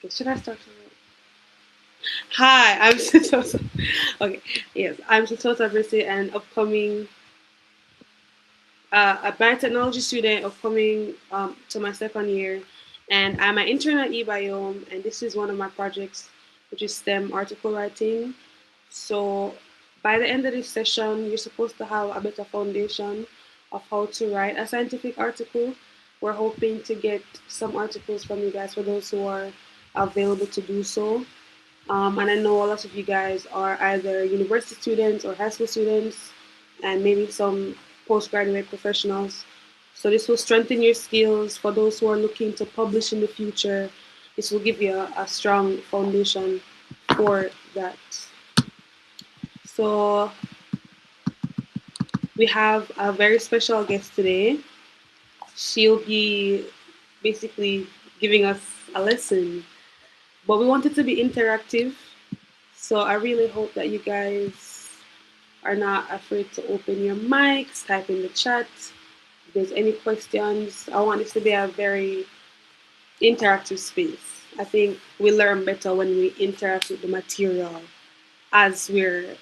Okay, should I start? Hi, I'm Sitota. Okay, yes, I'm Sitota Brissett, and upcoming a biotechnology student, upcoming to my second year, and I'm an intern at e-Biome, and this is one of my projects, which is STEM article writing. So by the end of this session, you're supposed to have a better foundation of how to write a scientific article. We're hoping to get some articles from you guys for those who are available to do so. And I know a lot of you guys are either university students or high school students, and maybe some postgraduate professionals. So this will strengthen your skills for those who are looking to publish in the future. This will give you a strong foundation for that. So we have a very special guest today. She'll be basically giving us a lesson, but we want it to be interactive. So I really hope that you guys are not afraid to open your mics, type in the chat. If there's any questions, I want this to be a very interactive space. I think we learn better when we interact with the material as we're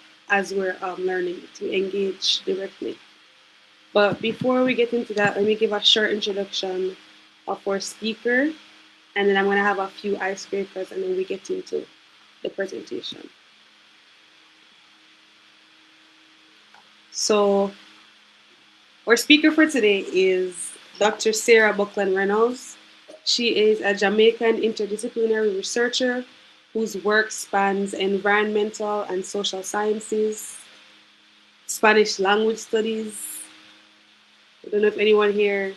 learning to engage directly. But before we get into that, let me give a short introduction of our speaker, and then I'm going to have a few icebreakers, and then we get into the presentation. So our speaker for today is Dr. Sarah Buckland-Reynolds. She is a Jamaican interdisciplinary researcher whose work spans environmental and social sciences, Spanish language studies. I don't know if anyone here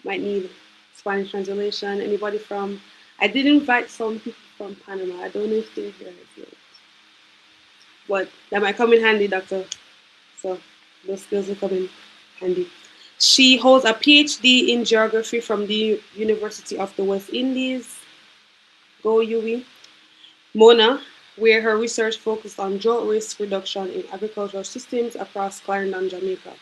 might need Spanish translation. Anybody from? I did invite some people from Panama. I don't know if they're here yet, but that might come in handy, Doctor. So those skills will come in handy. She holds a PhD in geography from the University of the West Indies, go UWI, Mona, where her research focused on drought risk reduction in agricultural systems across Clarendon, Jamaica.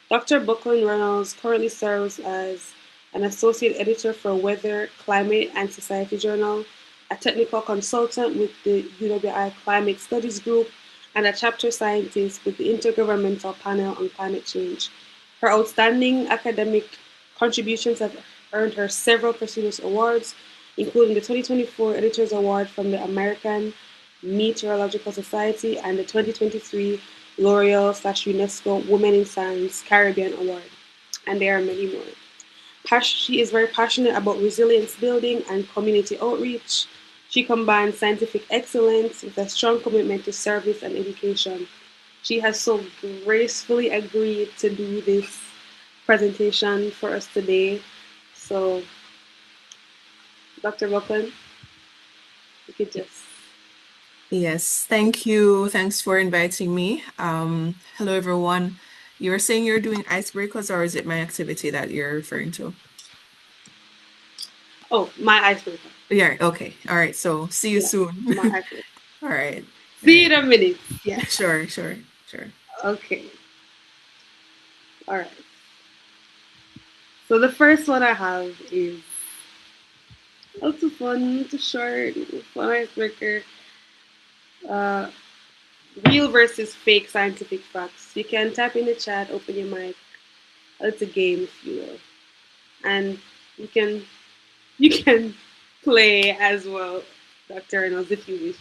Dr. Buckland-Reynolds currently serves as an associate editor for Weather, Climate and Society Journal, a technical consultant with the UWI Climate Studies Group, and a chapter scientist with the Intergovernmental Panel on Climate Change. Her outstanding academic contributions have earned her several prestigious awards, including the 2024 Editors Award from the American Meteorological Society and the 2023 L'Oreal/UNESCO Women in Science Caribbean Award. And there are many more. She is very passionate about resilience building and community outreach. She combines scientific excellence with a strong commitment to service and education. She has so gracefully agreed to do this presentation for us today. So, Dr. Buckland, you could just. Yes, thank you. Thanks for inviting me. Hello, everyone. You were saying you're doing icebreakers, or is it my activity that you're referring to? Oh, my icebreaker. Yeah, okay. All right. So see you Yeah, soon. my icebreaker. All right. All See you right. in a minute. Yeah. Sure, sure, sure. Okay. All right. So the first one I have is also fun, to short, fun icebreaker. Uh, Real versus fake scientific facts. You can type in the chat, open your mic. It's a game, if you will, and you can you can play as well, Dr. Reynolds, if you wish.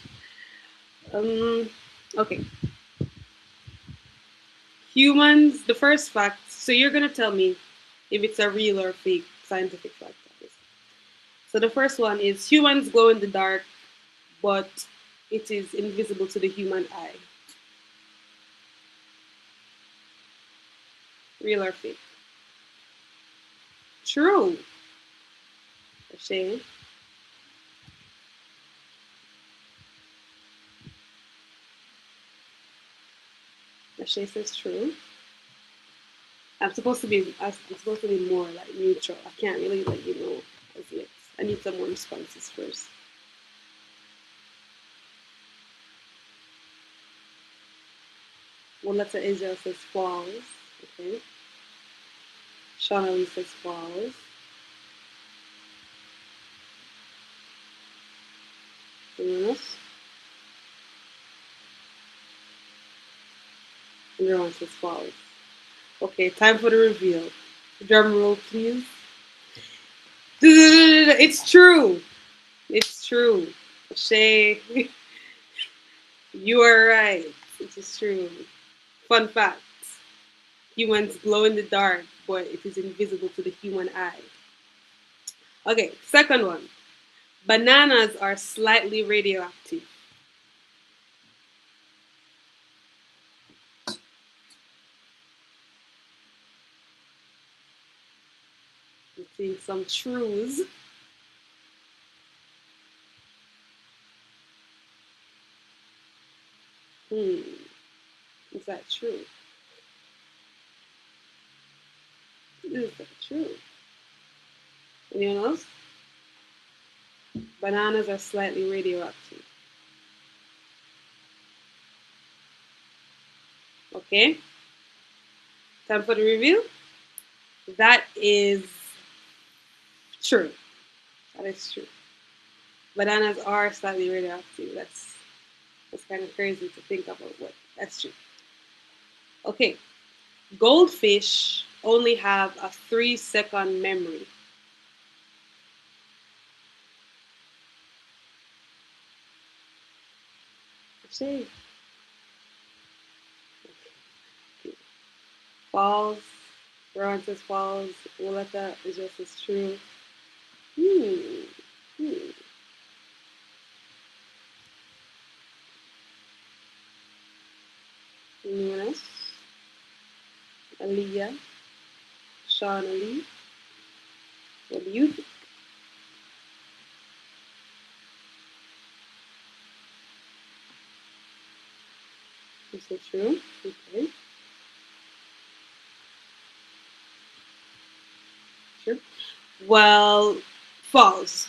Um, okay. Humans. The first fact. So you're gonna tell me if it's a real or fake scientific fact. So the first one is humans glow in the dark, but it is invisible to the human eye. Real or fake? True. Shane. Shay says true. I'm supposed to be more like neutral. I can't really let you know as yet. I need some more responses first. One letter Israel says false. Okay. Shauna Lee says false. And the answer is false. Okay, time for the reveal. Drum roll, please. It's true. It's true. Shay, you are right. It is true. Fun fact. Humans glow in the dark, but it is invisible to the human eye. Okay, second one. Bananas are slightly radioactive. I'm seeing some truths. Is that true? Is that true? Anyone else? Bananas are slightly radioactive. Okay. Time for the review. That is true. That is true. Bananas are slightly radioactive. That's kind of crazy to think about, but that's true. Okay. Goldfish only have a 3-second memory. Say. False. Ron says false. Wolata is just as true. Anyone else? Aaliyah? Sean Ali? What do you think? Is it true? Okay. Sure. Well, false.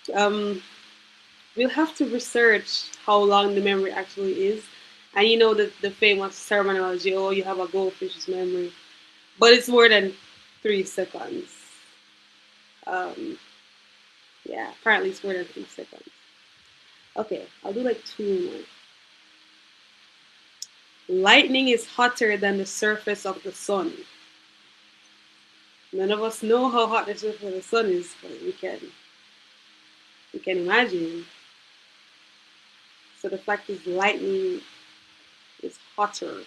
We'll have to research how long the memory actually is. And you know the famous terminology, oh, you have a goldfish's memory. But it's more than 3 seconds. Yeah, apparently it's more than 3 seconds. Okay, I'll do like 2 more. Lightning is hotter than the surface of the sun. None of us know how hot the surface of the sun is, but we can imagine. So the fact is lightning is hotter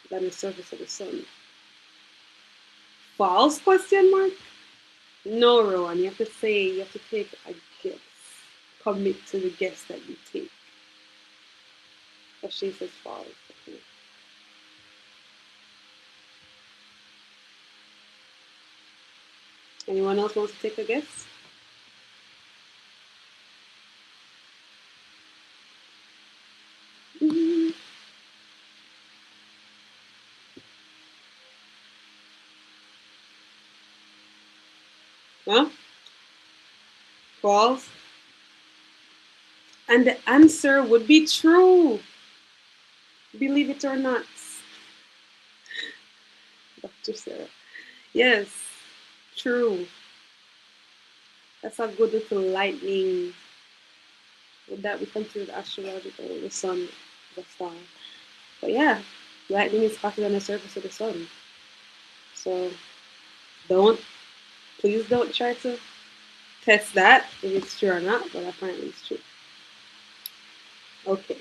than the surface of the sun. False question mark? No, Rowan, you have to take a guess. Commit to the guess that you take. But she says false. Okay. Anyone else wants to take a guess? Huh? False? And the answer would be true. Believe it or not. Dr. Sarah. Yes, true. That's a good little lightning. Would that be considered astrological? The sun, the star. But yeah, lightning is hotter than the surface of the sun. So please don't try to test that if it's true or not, but apparently it's true. Okay.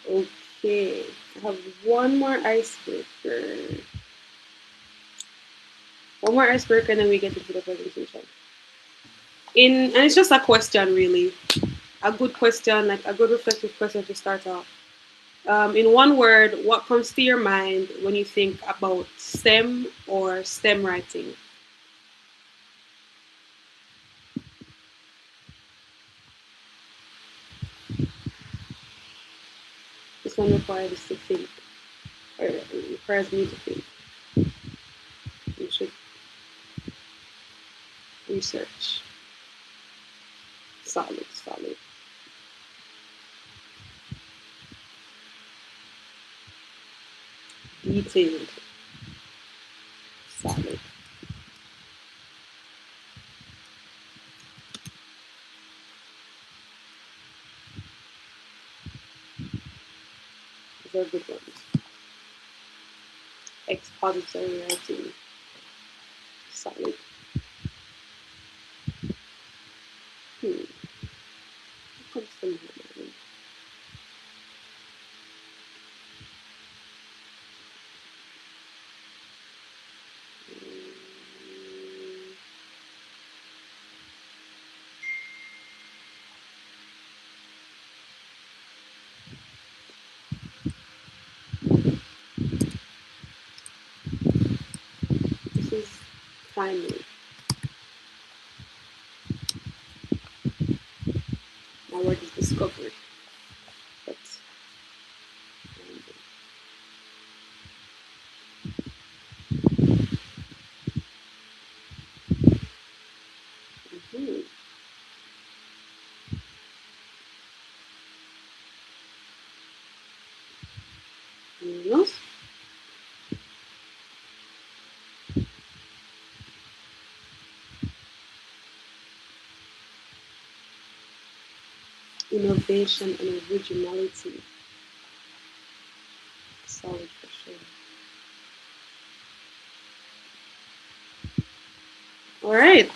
Okay. I have one more icebreaker. One more icebreaker and then we get into the presentation. And it's just a question really. A good question, like a good reflective question to start off. In one word, what comes to your mind when you think about STEM or STEM writing? This one requires us to think, or it requires me to think. You should research. Solid. Detailed. Solid. are good ones. Expository writing. Solid. What comes to mind? This is timely. My word is discovery. But mm-hmm. Yes. Innovation and originality. Solid for sure. All right.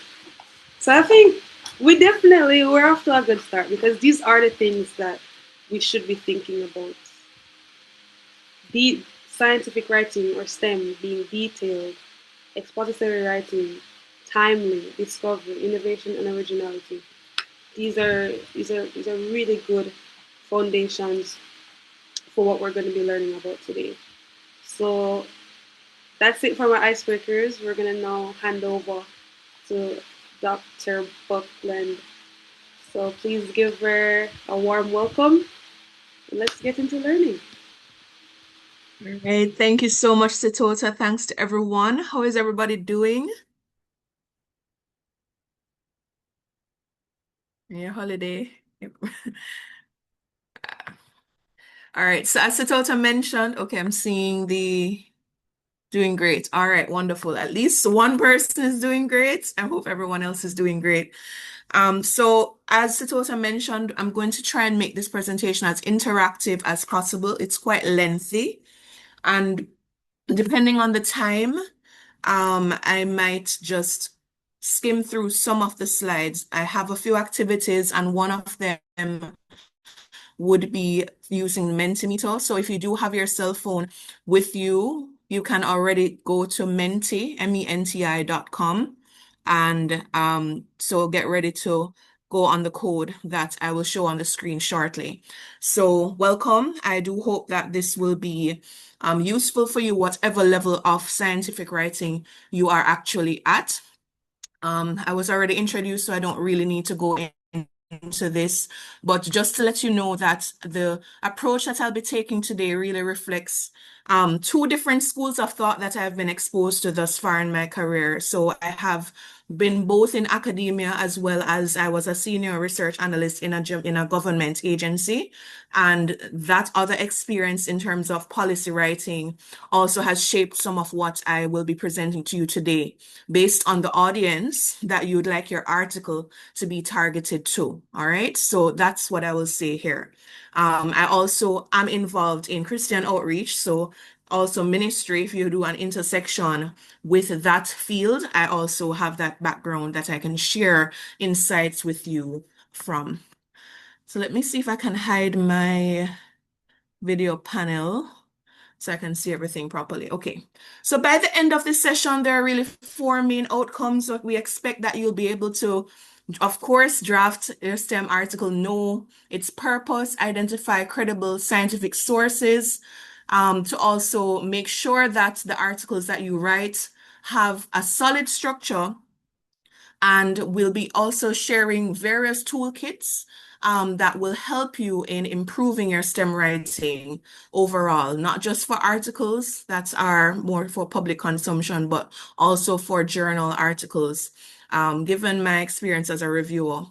So I think we're off to a good start because these are the things that we should be thinking about. The scientific writing or STEM being detailed, expository writing, timely, discovery, innovation, and originality. These are really good foundations for what we're going to be learning about today. So that's it for my icebreakers. We're going to now hand over to Dr. Buckland. So please give her a warm welcome. And let's get into learning. All right. Thank you so much, Sitota. Thanks to everyone. How is everybody doing? Your holiday. Yep. All right. So as Sitota mentioned, okay, I'm seeing the doing great. All right, wonderful. At least one person is doing great. I hope everyone else is doing great. So as Sitota mentioned, I'm going to try and make this presentation as interactive as possible. It's quite lengthy, and depending on the time, I might just skim through some of the slides. I have a few activities, and one of them would be using Mentimeter. So if you do have your cell phone with you, you can already go to menti.com, and so get ready to go on the code that I will show on the screen shortly. So welcome. I do hope that this will be useful for you, whatever level of scientific writing you are actually at. I was already introduced, so I don't really need to go into this, but just to let you know that the approach that I'll be taking today really reflects two different schools of thought that I've been exposed to thus far in my career. So I have been both in academia as well as I was a senior research analyst in a government agency. And that other experience in terms of policy writing also has shaped some of what I will be presenting to you today based on the audience that you'd like your article to be targeted to. All right. So that's what I will say here. I also am involved in Christian outreach. So also ministry, if you do an intersection with that field, I also have that background that I can share insights with you from. So let me see if I can hide my video panel so I can see everything properly. Okay. So by the end of this session, there are really four main outcomes that we expect that you'll be able to, of course, draft your STEM article, know its purpose, identify credible scientific sources, to also make sure that the articles that you write have a solid structure, and we'll be also sharing various toolkits that will help you in improving your STEM writing overall, not just for articles that are more for public consumption, but also for journal articles, given my experience as a reviewer.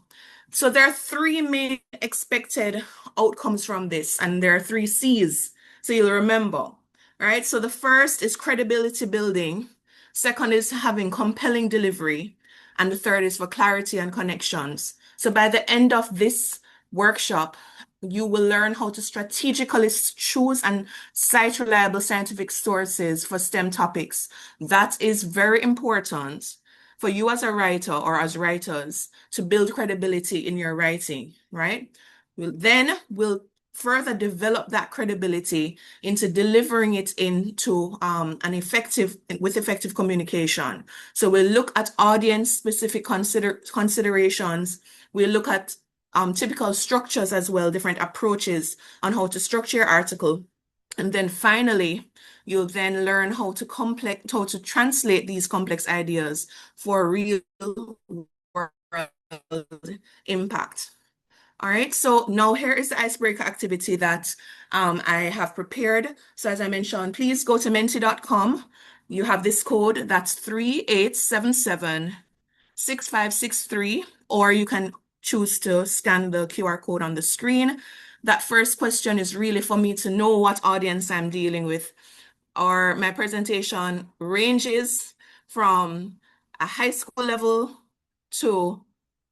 So there are three main expected outcomes from this, and there are three C's. So you'll remember, right? So the first is credibility building. Second is having compelling delivery. And the third is for clarity and connections. So by the end of this workshop, you will learn how to strategically choose and cite reliable scientific sources for STEM topics. That is very important for you as a writer or as writers to build credibility in your writing, right? We'll further develop that credibility into delivering it into with effective communication. So we'll look at audience specific considerations. We'll look at typical structures as well, different approaches on how to structure your article. And then finally, you'll then learn how to translate these complex ideas for real world impact. All right, so now here is the icebreaker activity that I have prepared. So as I mentioned, please go to menti.com. You have this code that's 3877-6563, or you can choose to scan the QR code on the screen. That first question is really for me to know what audience I'm dealing with. Or my presentation ranges from a high school level to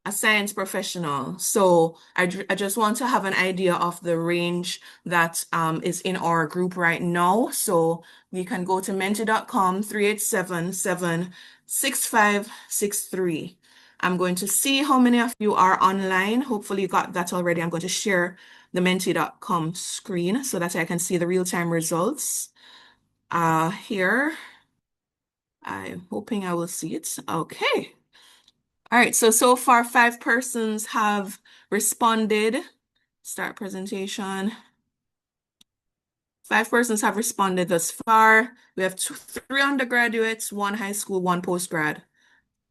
a science professional. So I just want to have an idea of the range that is in our group right now. So we can go to menti.com 3877-6563. I'm going to see how many of you are online. Hopefully you got that already. I'm going to share the menti.com screen so that I can see the real-time results. Here, I'm hoping I will see it. Okay. All right, so far 5 persons have responded. Start presentation. 5 persons have responded thus far. We have 3 undergraduates, 1 high school, 1 postgrad.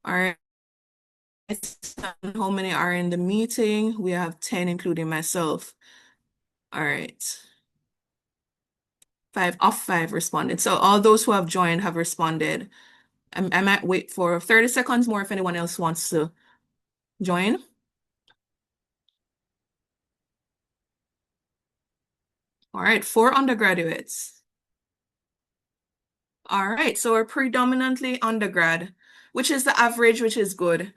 All right. How many are in the meeting? We have 10, including myself. All right. 5 of 5 responded. So all those who have joined have responded. I might wait for 30 seconds more if anyone else wants to join. All right, 4 undergraduates. All right, so we're predominantly undergrad, which is the average, which is good,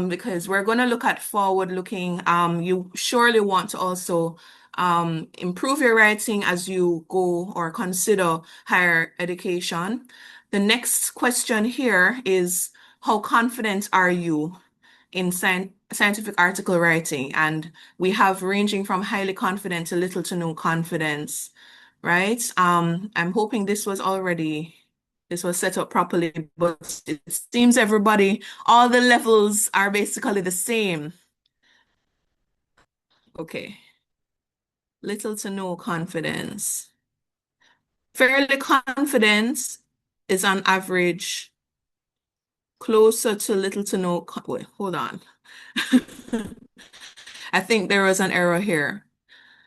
because we're going to look at forward-looking. You surely want to also improve your writing as you go or consider higher education. The next question here is, how confident are you in scientific article writing? And we have ranging from highly confident to little to no confidence, right? I'm hoping this was set up properly, but it seems all the levels are basically the same. Okay. Little to no confidence. Fairly confident is on average closer to little to no, wait, hold on. I think there was an error here.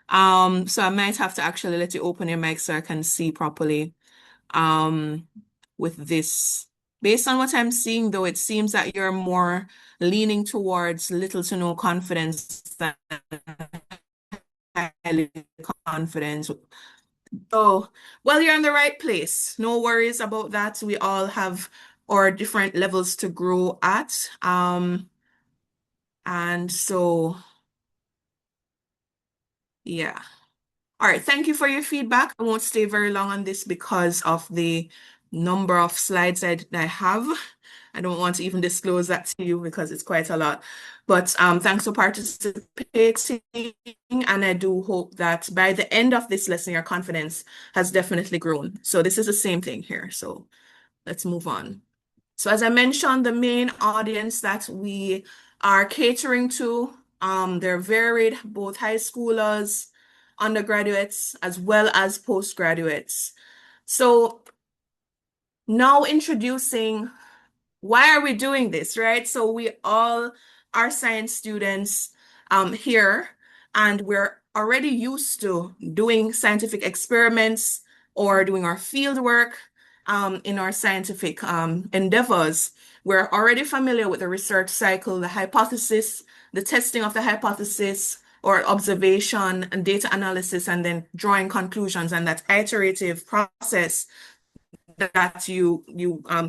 So I might have to actually let you open your mic so I can see properly. With this. Based on what I'm seeing, though, it seems that you're more leaning towards little to no confidence than highly confident. So, well, you're in the right place. No worries about that. We all have our different levels to grow at. And so, yeah. All right, thank you for your feedback. I won't stay very long on this because of the number of slides I have. I don't want to even disclose that to you because it's quite a lot. But thanks for participating. And I do hope that by the end of this lesson, your confidence has definitely grown. So this is the same thing here. So let's move on. So as I mentioned, the main audience that we are catering to, they're varied, both high schoolers, undergraduates, as well as postgraduates. So now introducing why are we doing this, right? So we all are science students here, and we're already used to doing scientific experiments or doing our field work in our scientific endeavors. We're already familiar with the research cycle, the hypothesis, the testing of the hypothesis, or observation and data analysis, and then drawing conclusions, and that iterative process that you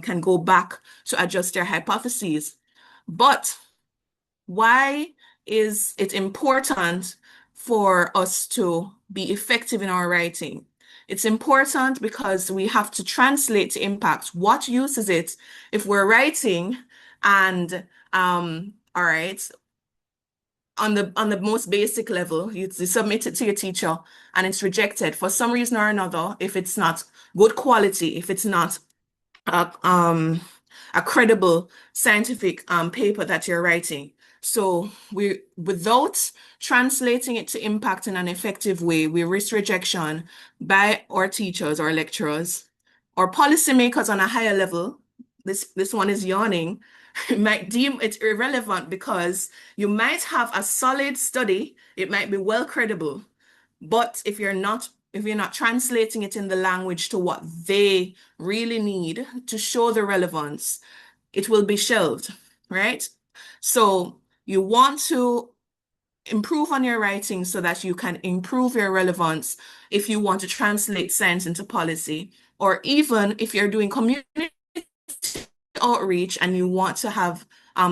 can go back to adjust your hypotheses. But why is it important for us to be effective in our writing. It's important because we have to translate the impact. What use is it if we're writing and all right, on the most basic level, you submit it to your teacher and it's rejected for some reason or another, if it's not good quality, if it's not a, a credible scientific paper that you're writing. So we, without translating it to impact in an effective way, we risk rejection by our teachers or lecturers or policymakers on a higher level. This one is yawning. Might deem it irrelevant because you might have a solid study, it might be well credible, but if you're not translating it in the language to what they really need to show the relevance, it will be shelved, right? So you want to improve on your writing so that you can improve your relevance if you want to translate science into policy, or even if you're doing community outreach and you want to have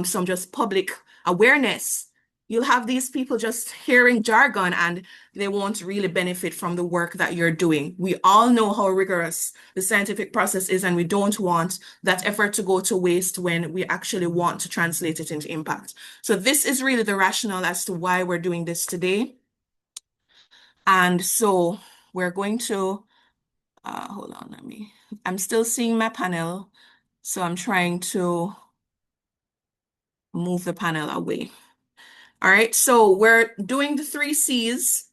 some just public awareness. You'll have these people just hearing jargon and they won't really benefit from the work that you're doing. We all know how rigorous the scientific process is, and we don't want that effort to go to waste when we actually want to translate it into impact. So this is really the rationale as to why we're doing this today. And so we're going to, hold on, I'm still seeing my panel. So I'm trying to move the panel away. All right, so we're doing the 3 C's.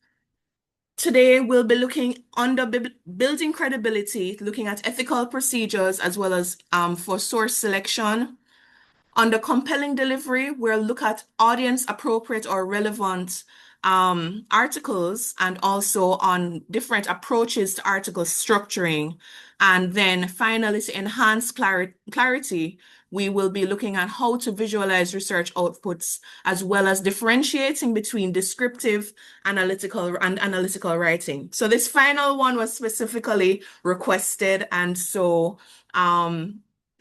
Today, we'll be looking under building credibility, looking at ethical procedures as well as for source selection. Under compelling delivery, we'll look at audience appropriate or relevant articles and also on different approaches to article structuring. And then finally, to enhance clarity, we will be looking at how to visualize research outputs as well as differentiating between descriptive, analytical, and analytical writing. So this final one was specifically requested, and so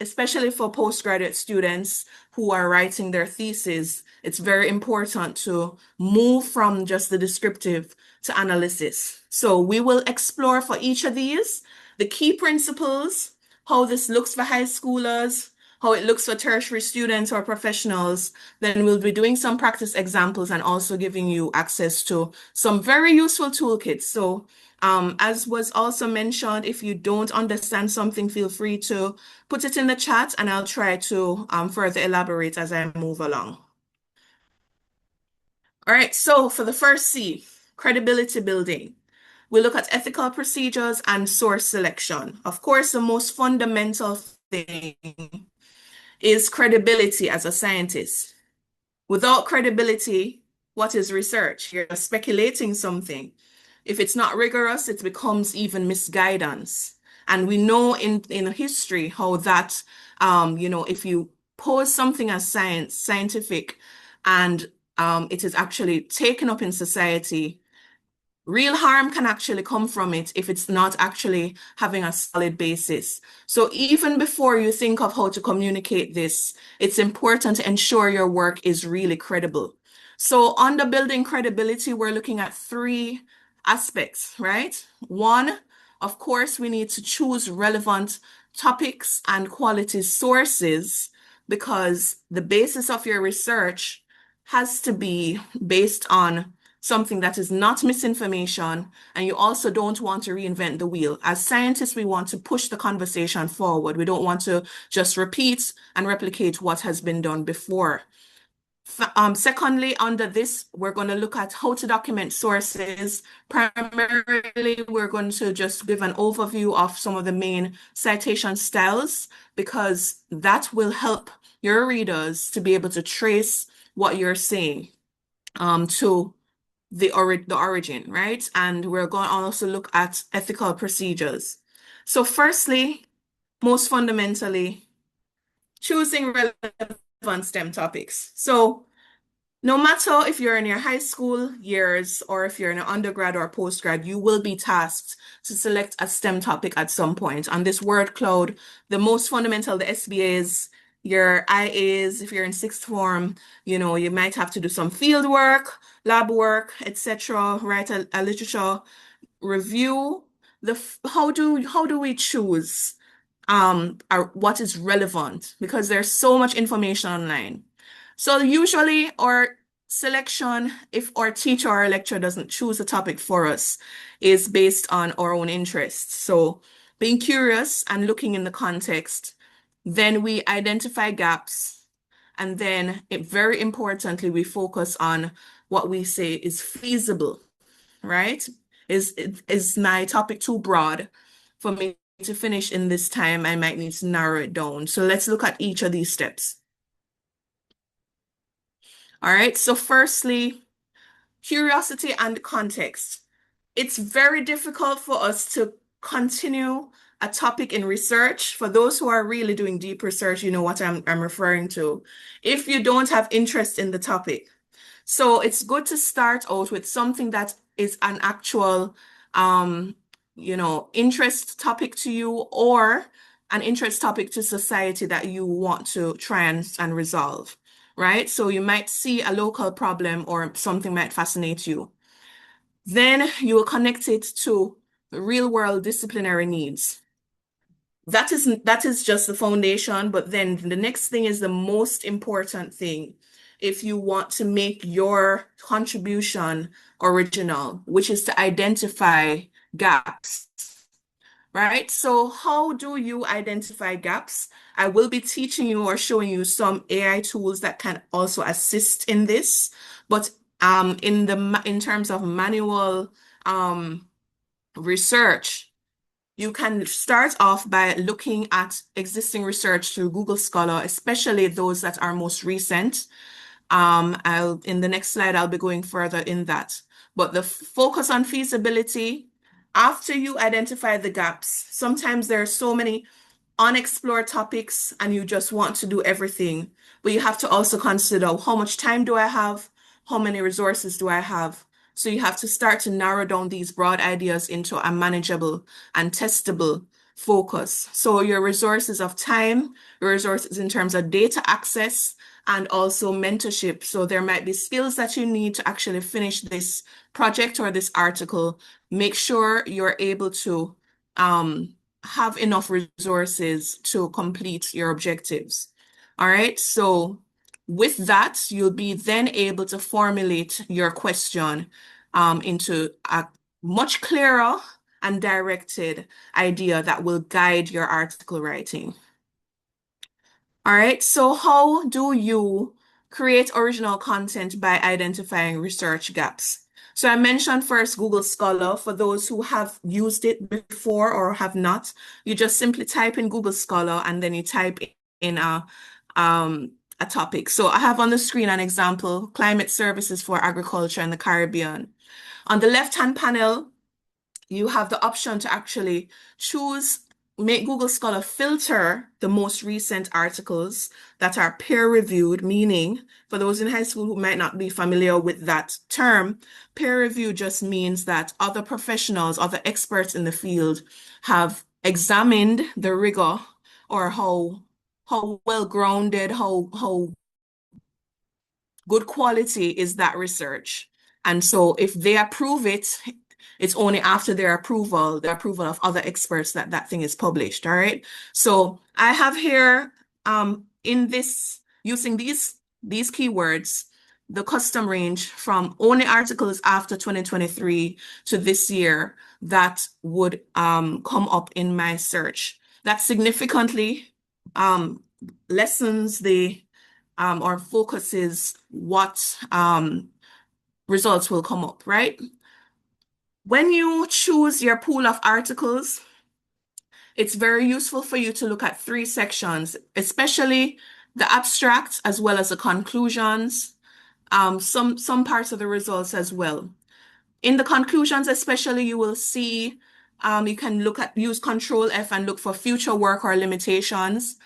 especially for postgraduate students who are writing their thesis, it's very important to move from just the descriptive to analysis. So we will explore for each of these the key principles, how this looks for high schoolers, how it looks for tertiary students or professionals. Then we'll be doing some practice examples and also giving you access to some very useful toolkits. So as was also mentioned, if you don't understand something, feel free to put it in the chat and I'll try to further elaborate as I move along. All right, so for the first C, credibility building, we look at ethical procedures and source selection. Of course, the most fundamental thing is credibility as a scientist. Without credibility, what is research? You're speculating something. If it's not rigorous, it becomes even misguidance. And we know in history how that, if you pose something as scientific, and it is actually taken up in society, real harm can actually come from it if it's not actually having a solid basis. So even before you think of how to communicate this, it's important to ensure your work is really credible. So under building credibility, we're looking at 3 aspects, right? 1, of course, we need to choose relevant topics and quality sources because the basis of your research has to be based on something that is not misinformation, and you also don't want to reinvent the wheel. As scientists, we want to push the conversation forward. We don't want to just repeat and replicate what has been done before. Secondly, under this, we're going to look at how to document sources. Primarily, we're going to just give an overview of some of the main citation styles because that will help your readers to be able to trace what you're saying to the origin, right? And we're going to also look at ethical procedures. So firstly, most fundamentally, choosing relevant STEM topics. So no matter if you're in your high school years or if you're in an undergrad or postgrad, you will be tasked to select a STEM topic at some point. On this word cloud, the most fundamental, the SBAs, your IAs, if you're in sixth form, you might have to do some field work, lab work, etc., write a literature review. How do we choose what is relevant? Because there's so much information online. So usually our selection, if our teacher or lecturer doesn't choose a topic for us, is based on our own interests. So being curious and looking in the context, then we identify gaps, and then very importantly, we focus on what we say is feasible, right? Is my topic too broad for me to finish in this time? I might need to narrow it down. So let's look at each of these steps. All right. So firstly, curiosity and context. It's very difficult for us to continue a topic in research. For those who are really doing deep research, you know what I'm referring to. If you don't have interest in the topic. So it's good to start out with something that is an actual, interest topic to you, or an interest topic to society that you want to try and resolve, right? So you might see a local problem or something might fascinate you. Then you will connect it to real world disciplinary needs. That is just the foundation, but then the next thing is the most important thing if you want to make your contribution original, which is to identify gaps, right? So how do you identify gaps? I will be teaching you or showing you some AI tools that can also assist in this, but in terms of manual research, you can start off by looking at existing research through Google Scholar, especially those that are most recent. In the next slide, I'll be going further in that. But the focus on feasibility, after you identify the gaps, sometimes there are so many unexplored topics and you just want to do everything. But you have to also consider, how much time do I have? How many resources do I have? So you have to start to narrow down these broad ideas into a manageable and testable focus. So your resources of time, your resources in terms of data access, and also mentorship. So there might be skills that you need to actually finish this project or this article. Make sure you're able to have enough resources to complete your objectives. All right. So with that, you'll be then able to formulate your question into a much clearer and directed idea that will guide your article writing. All right. So how do you create original content by identifying research gaps? So I mentioned first Google Scholar. For those who have used it before or have not, you just simply type in Google Scholar and then you type in a topic. So I have on the screen an example, climate services for agriculture in the Caribbean. On the left-hand panel, you have the option to actually make Google Scholar filter the most recent articles that are peer-reviewed, meaning for those in high school who might not be familiar with that term, peer review just means that other professionals, other experts in the field have examined the rigor or how well-grounded, how good quality is that research. And so if they approve it, it's only after the approval of other experts that that thing is published. All right. So I have here in this, using these keywords, the custom range from only articles after 2023 to this year that would come up in my search. That significantly lessens the or focuses what results will come up, right? When you choose your pool of articles, it's very useful for you to look at three sections, especially the abstract as well as the conclusions, some parts of the results as well. In the conclusions, especially, you will see you can use Control F and look for future work or limitations.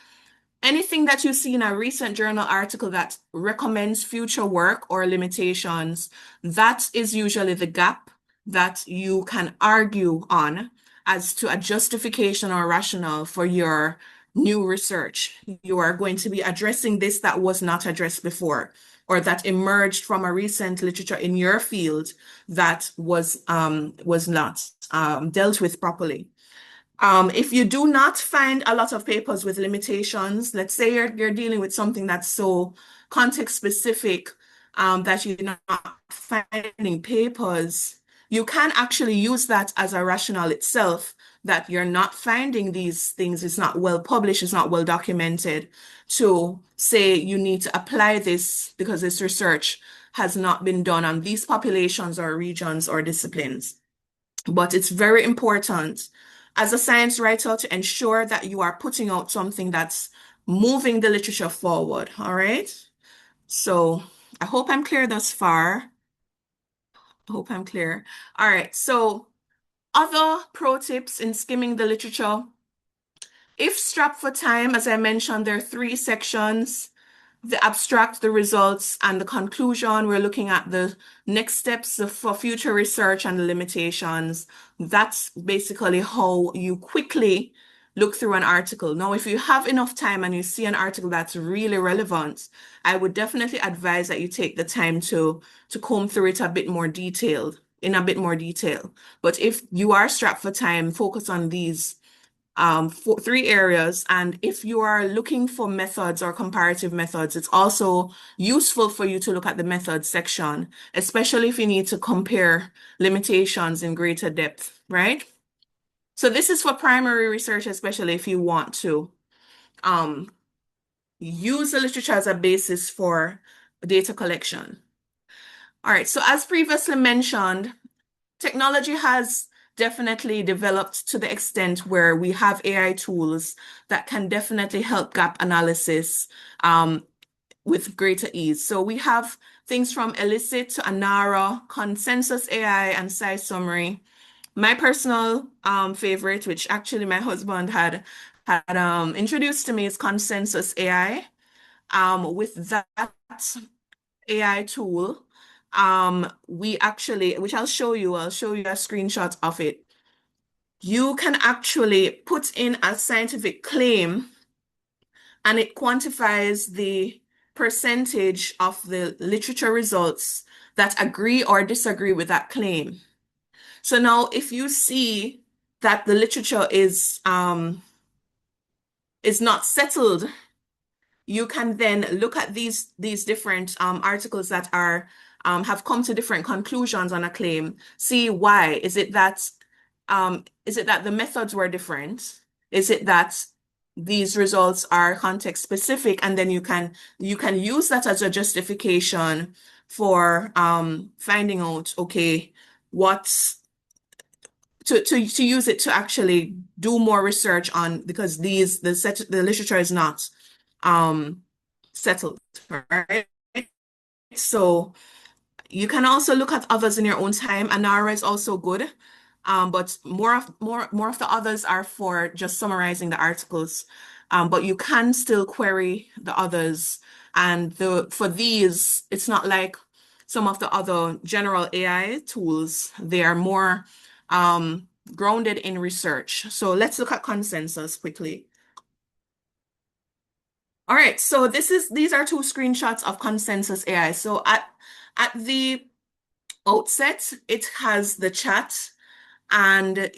Anything that you see in a recent journal article that recommends future work or limitations, that is usually the gap that you can argue on as to a justification or rationale for your new research. You are going to be addressing this that was not addressed before, or that emerged from a recent literature in your field that was not dealt with properly. If you do not find a lot of papers with limitations, let's say you're dealing with something that's so context specific that you're not finding papers, you can actually use that as a rationale itself that you're not finding these things, it's not well published, it's not well documented, to say you need to apply this because this research has not been done on these populations or regions or disciplines. But it's very important as a science writer to ensure that you are putting out something that's moving the literature forward. All right. So I hope I'm clear thus far. I hope I'm clear. All right. So other pro tips in skimming the literature. If strapped for time, as I mentioned, there are three sections: the abstract, the results, and the conclusion. We're looking at the next steps for future research and the limitations. That's basically how you quickly look through an article. Now, if you have enough time and you see an article that's really relevant, I would definitely advise that you take the time to comb through it in a bit more detail. But if you are strapped for time, focus on these three areas. And if you are looking for methods or comparative methods, it's also useful for you to look at the methods section, especially if you need to compare limitations in greater depth, right? So this is for primary research, especially if you want to use the literature as a basis for data collection. All right, so as previously mentioned, technology has definitely developed to the extent where we have AI tools that can definitely help gap analysis with greater ease. So we have things from Elicit to Anara, Consensus AI, and Size Summary. My personal favorite, which actually my husband had introduced to me, is Consensus AI. With that AI tool, we actually, which I'll show you a screenshot of it. You can actually put in a scientific claim and it quantifies the percentage of the literature results that agree or disagree with that claim. So now if you see that the literature is not settled, you can then look at these different articles that are have come to different conclusions on a claim. See why. Is it that the methods were different? Is it that these results are context specific? And then you can use that as a justification for finding out, okay, what's to use it to actually do more research on, because the literature is not settled, right? So you can also look at others in your own time. Anara is also good, but more of the others are for just summarizing the articles. But you can still query the others, and for these, it's not like some of the other general AI tools. They are more grounded in research. So let's look at consensus quickly. All right, so these are two screenshots of Consensus AI. So at the outset, it has the chat, and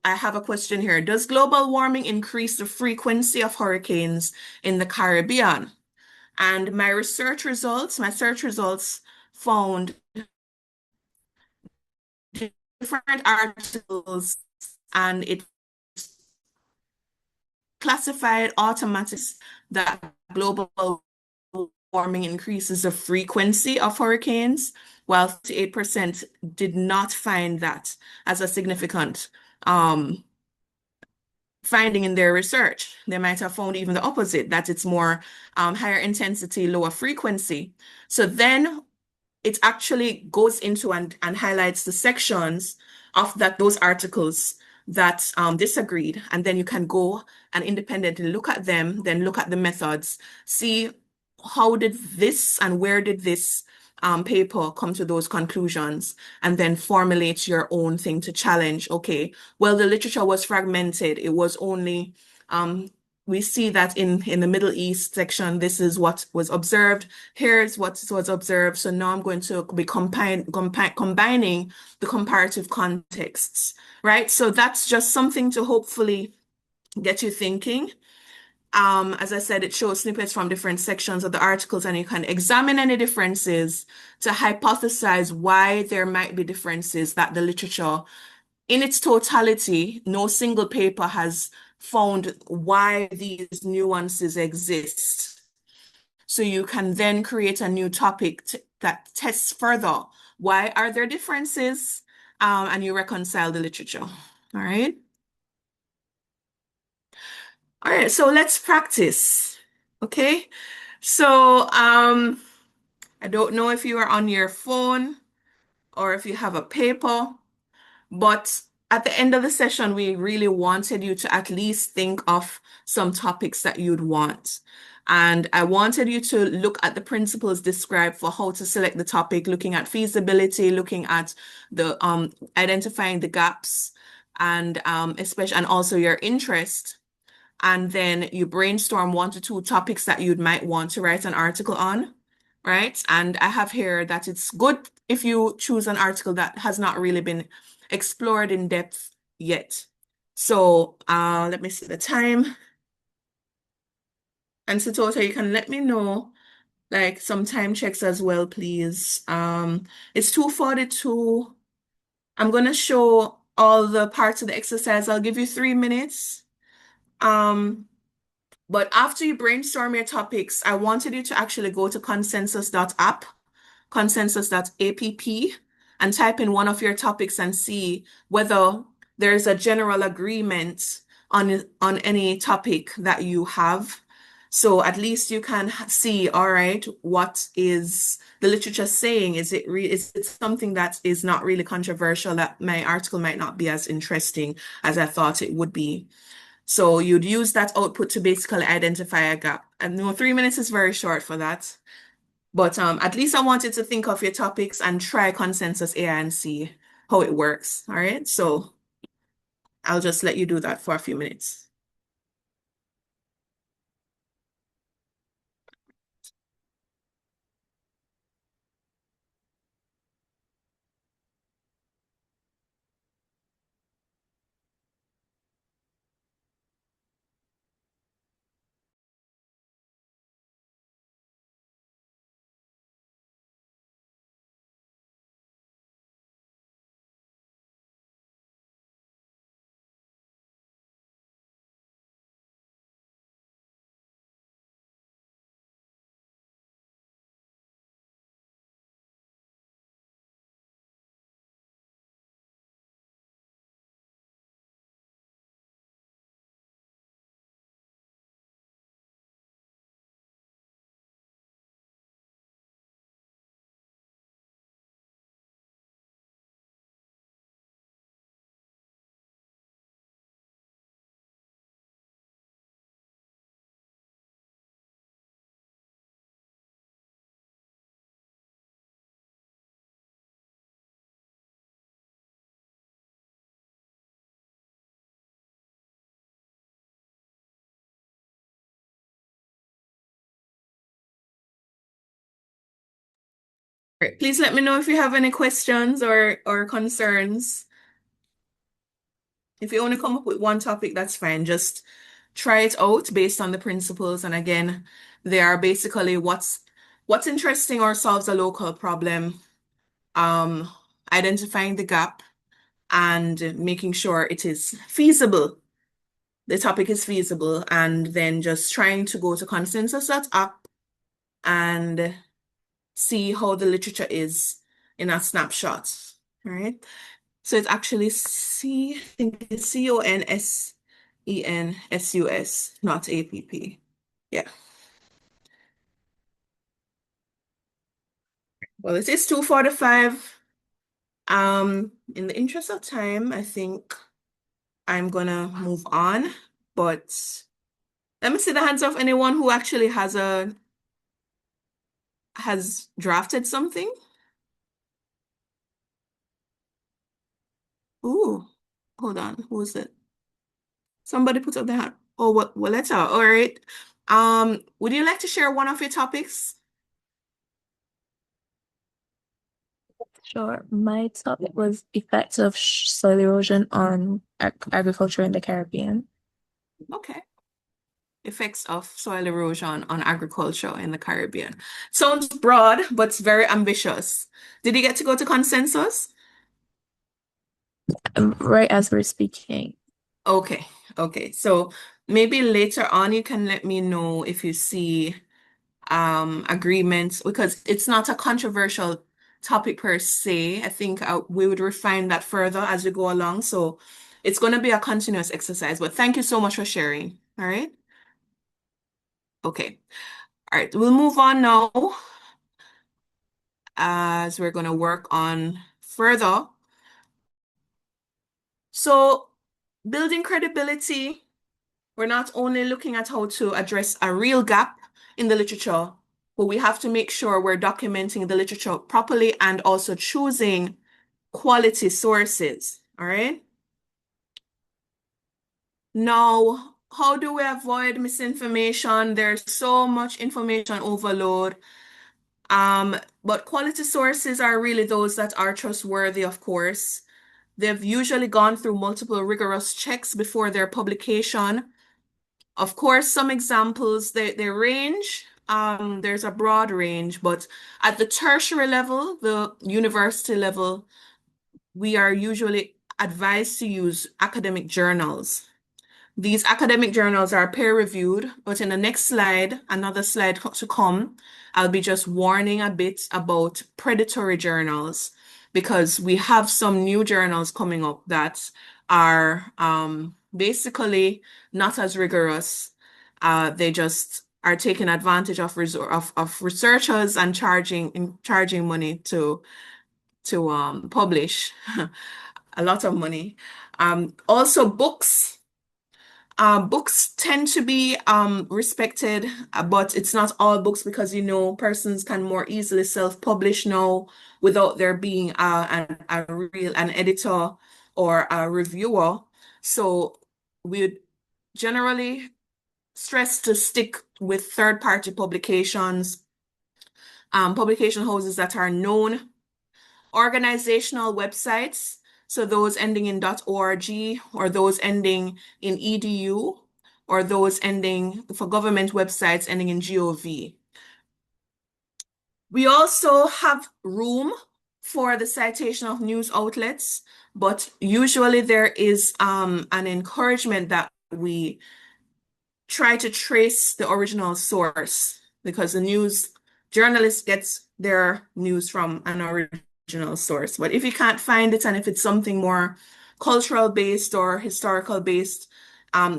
I have a question here. Does global warming increase the frequency of hurricanes in the Caribbean? And my search results found different articles, and it classified automatically that global warming increases the frequency of hurricanes, while 58% did not find that as a significant finding in their research. They might have found even the opposite, that it's more higher intensity, lower frequency. So then it actually goes into and highlights the sections of those articles that disagreed, and then you can go and independently look at them, then look at the methods, see how did this and where did this paper come to those conclusions, and then formulate your own thing to challenge. Okay, well, the literature was fragmented. It was only we see that in the Middle East section, this is what was observed. Here's what was observed. So now I'm going to be combining the comparative contexts, right? So that's just something to hopefully get you thinking. As I said, it shows snippets from different sections of the articles, and you can examine any differences to hypothesize why there might be differences that the literature in its totality, no single paper has found why these nuances exist. So you can then create a new topic that tests further. Why are there differences? And you reconcile the literature. All right. All right, so let's practice. Okay. So I don't know if you are on your phone or if you have a paper. But at the end of the session, we really wanted you to at least think of some topics that you'd want. And I wanted you to look at the principles described for how to select the topic, looking at feasibility, looking at the identifying the gaps and especially and also your interest. And then you brainstorm 1 to 2 topics that you might want to write an article on, right? And I have here that it's good if you choose an article that has not really been explored in depth yet. So let me see the time. And Sitota, you can let me know like some time checks as well, please. It's 2:42. I'm gonna show all the parts of the exercise. I'll give you 3 minutes. Um, but after you brainstorm your topics, I wanted you to actually go to consensus.app, consensus.app, and type in one of your topics and see whether there's a general agreement on any topic that you have. So at least you can see, all right, what is the literature saying? Is it something that is not really controversial, that my article might not be as interesting as I thought it would be? So you'd use that output to basically identify a gap. And no, 3 minutes is very short for that. But at least I wanted to think of your topics and try consensus AI and see how it works. All right. So I'll just let you do that for a few minutes. All right. Please let me know if you have any questions or concerns. If you want to come up with one topic, that's fine. Just try it out based on the principles. And again, they are basically what's interesting or solves a local problem, um, identifying the gap, and making sure it is feasible. The topic is feasible, and then just trying to go to consensus.app and see how the literature is in a snapshot. All right. So it's actually I think it's CONSENSUS, not APP. Yeah. Well, it is 2:45. In the interest of time, I think I'm gonna move on, but let me see the hands of anyone who actually has drafted something. Ooh, hold on. Who is it? Somebody put up their hand. Oh, well, let's all right. Would you like to share one of your topics? Sure. My topic was effects of soil erosion on agriculture in the Caribbean. Okay. Effects of soil erosion on agriculture in the Caribbean. Sounds broad, but it's very ambitious. Did you get to go to consensus? Right as we're speaking. Okay, okay. So maybe later on you can let me know if you see agreements because it's not a controversial topic per se. I think we would refine that further as we go along. So it's going to be a continuous exercise, but thank you so much for sharing. All right. Okay. All right. We'll move on now as we're going to work on further. So building credibility, we're not only looking at how to address a real gap in the literature, but we have to make sure we're documenting the literature properly and also choosing quality sources. All right. Now, how do we avoid misinformation? There's so much information overload. But quality sources are really those that are trustworthy, of course. They've usually gone through multiple rigorous checks before their publication. Of course, some examples, they range. There's a broad range, but at the tertiary level, the university level, we are usually advised to use academic journals. These academic journals are peer-reviewed, but in the next slide, another slide to come, I'll be just warning a bit about predatory journals because we have some new journals coming up that are basically not as rigorous. They just are taking advantage of researchers and charging money to publish a lot of money. Also books. Books tend to be respected, but it's not all books because persons can more easily self-publish now without there being an editor or a reviewer. So we would generally stress to stick with third-party publications, publication houses that are known, organizational websites, so those ending in .org or those ending in .edu or those ending for government websites ending in .gov. We also have room for the citation of news outlets, but usually there is an encouragement that we try to trace the original source because the news journalist gets their news from an original source. But if you can't find it and if it's something more cultural based or historical based,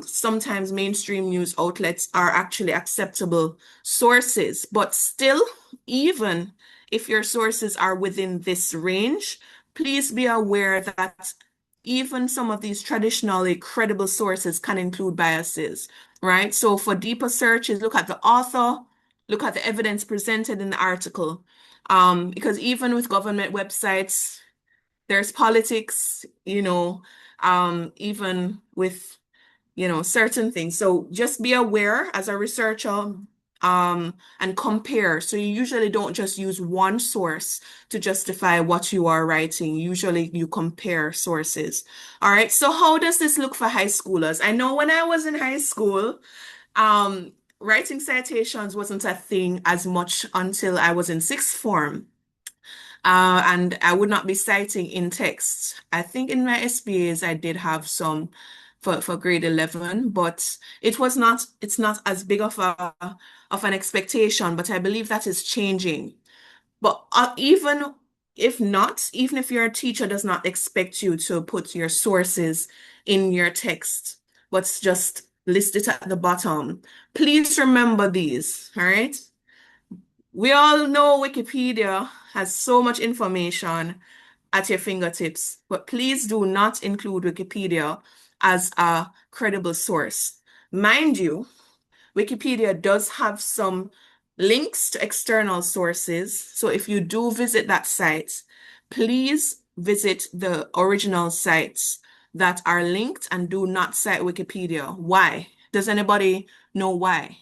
sometimes mainstream news outlets are actually acceptable sources. But still, even if your sources are within this range, please be aware that even some of these traditionally credible sources can include biases, right? So for deeper searches, look at the author, look at the evidence presented in the article. Because even with government websites, there's politics, even with certain things. So just be aware as a researcher, and compare. So you usually don't just use one source to justify what you are writing. Usually you compare sources. All right. So how does this look for high schoolers? I know when I was in high school, writing citations wasn't a thing as much until I was in sixth form. And I would not be citing in text. I think in my SBAs I did have some for grade 11, but it's not as big of an expectation, but I believe that is changing. But even if not, even if your teacher does not expect you to put your sources in your text, but just list it at the bottom, please remember these, all right? We all know Wikipedia has so much information at your fingertips, but please do not include Wikipedia as a credible source. Mind you, Wikipedia does have some links to external sources. So if you do visit that site, please visit the original sites that are linked and do not cite Wikipedia. Why? Does anybody know why?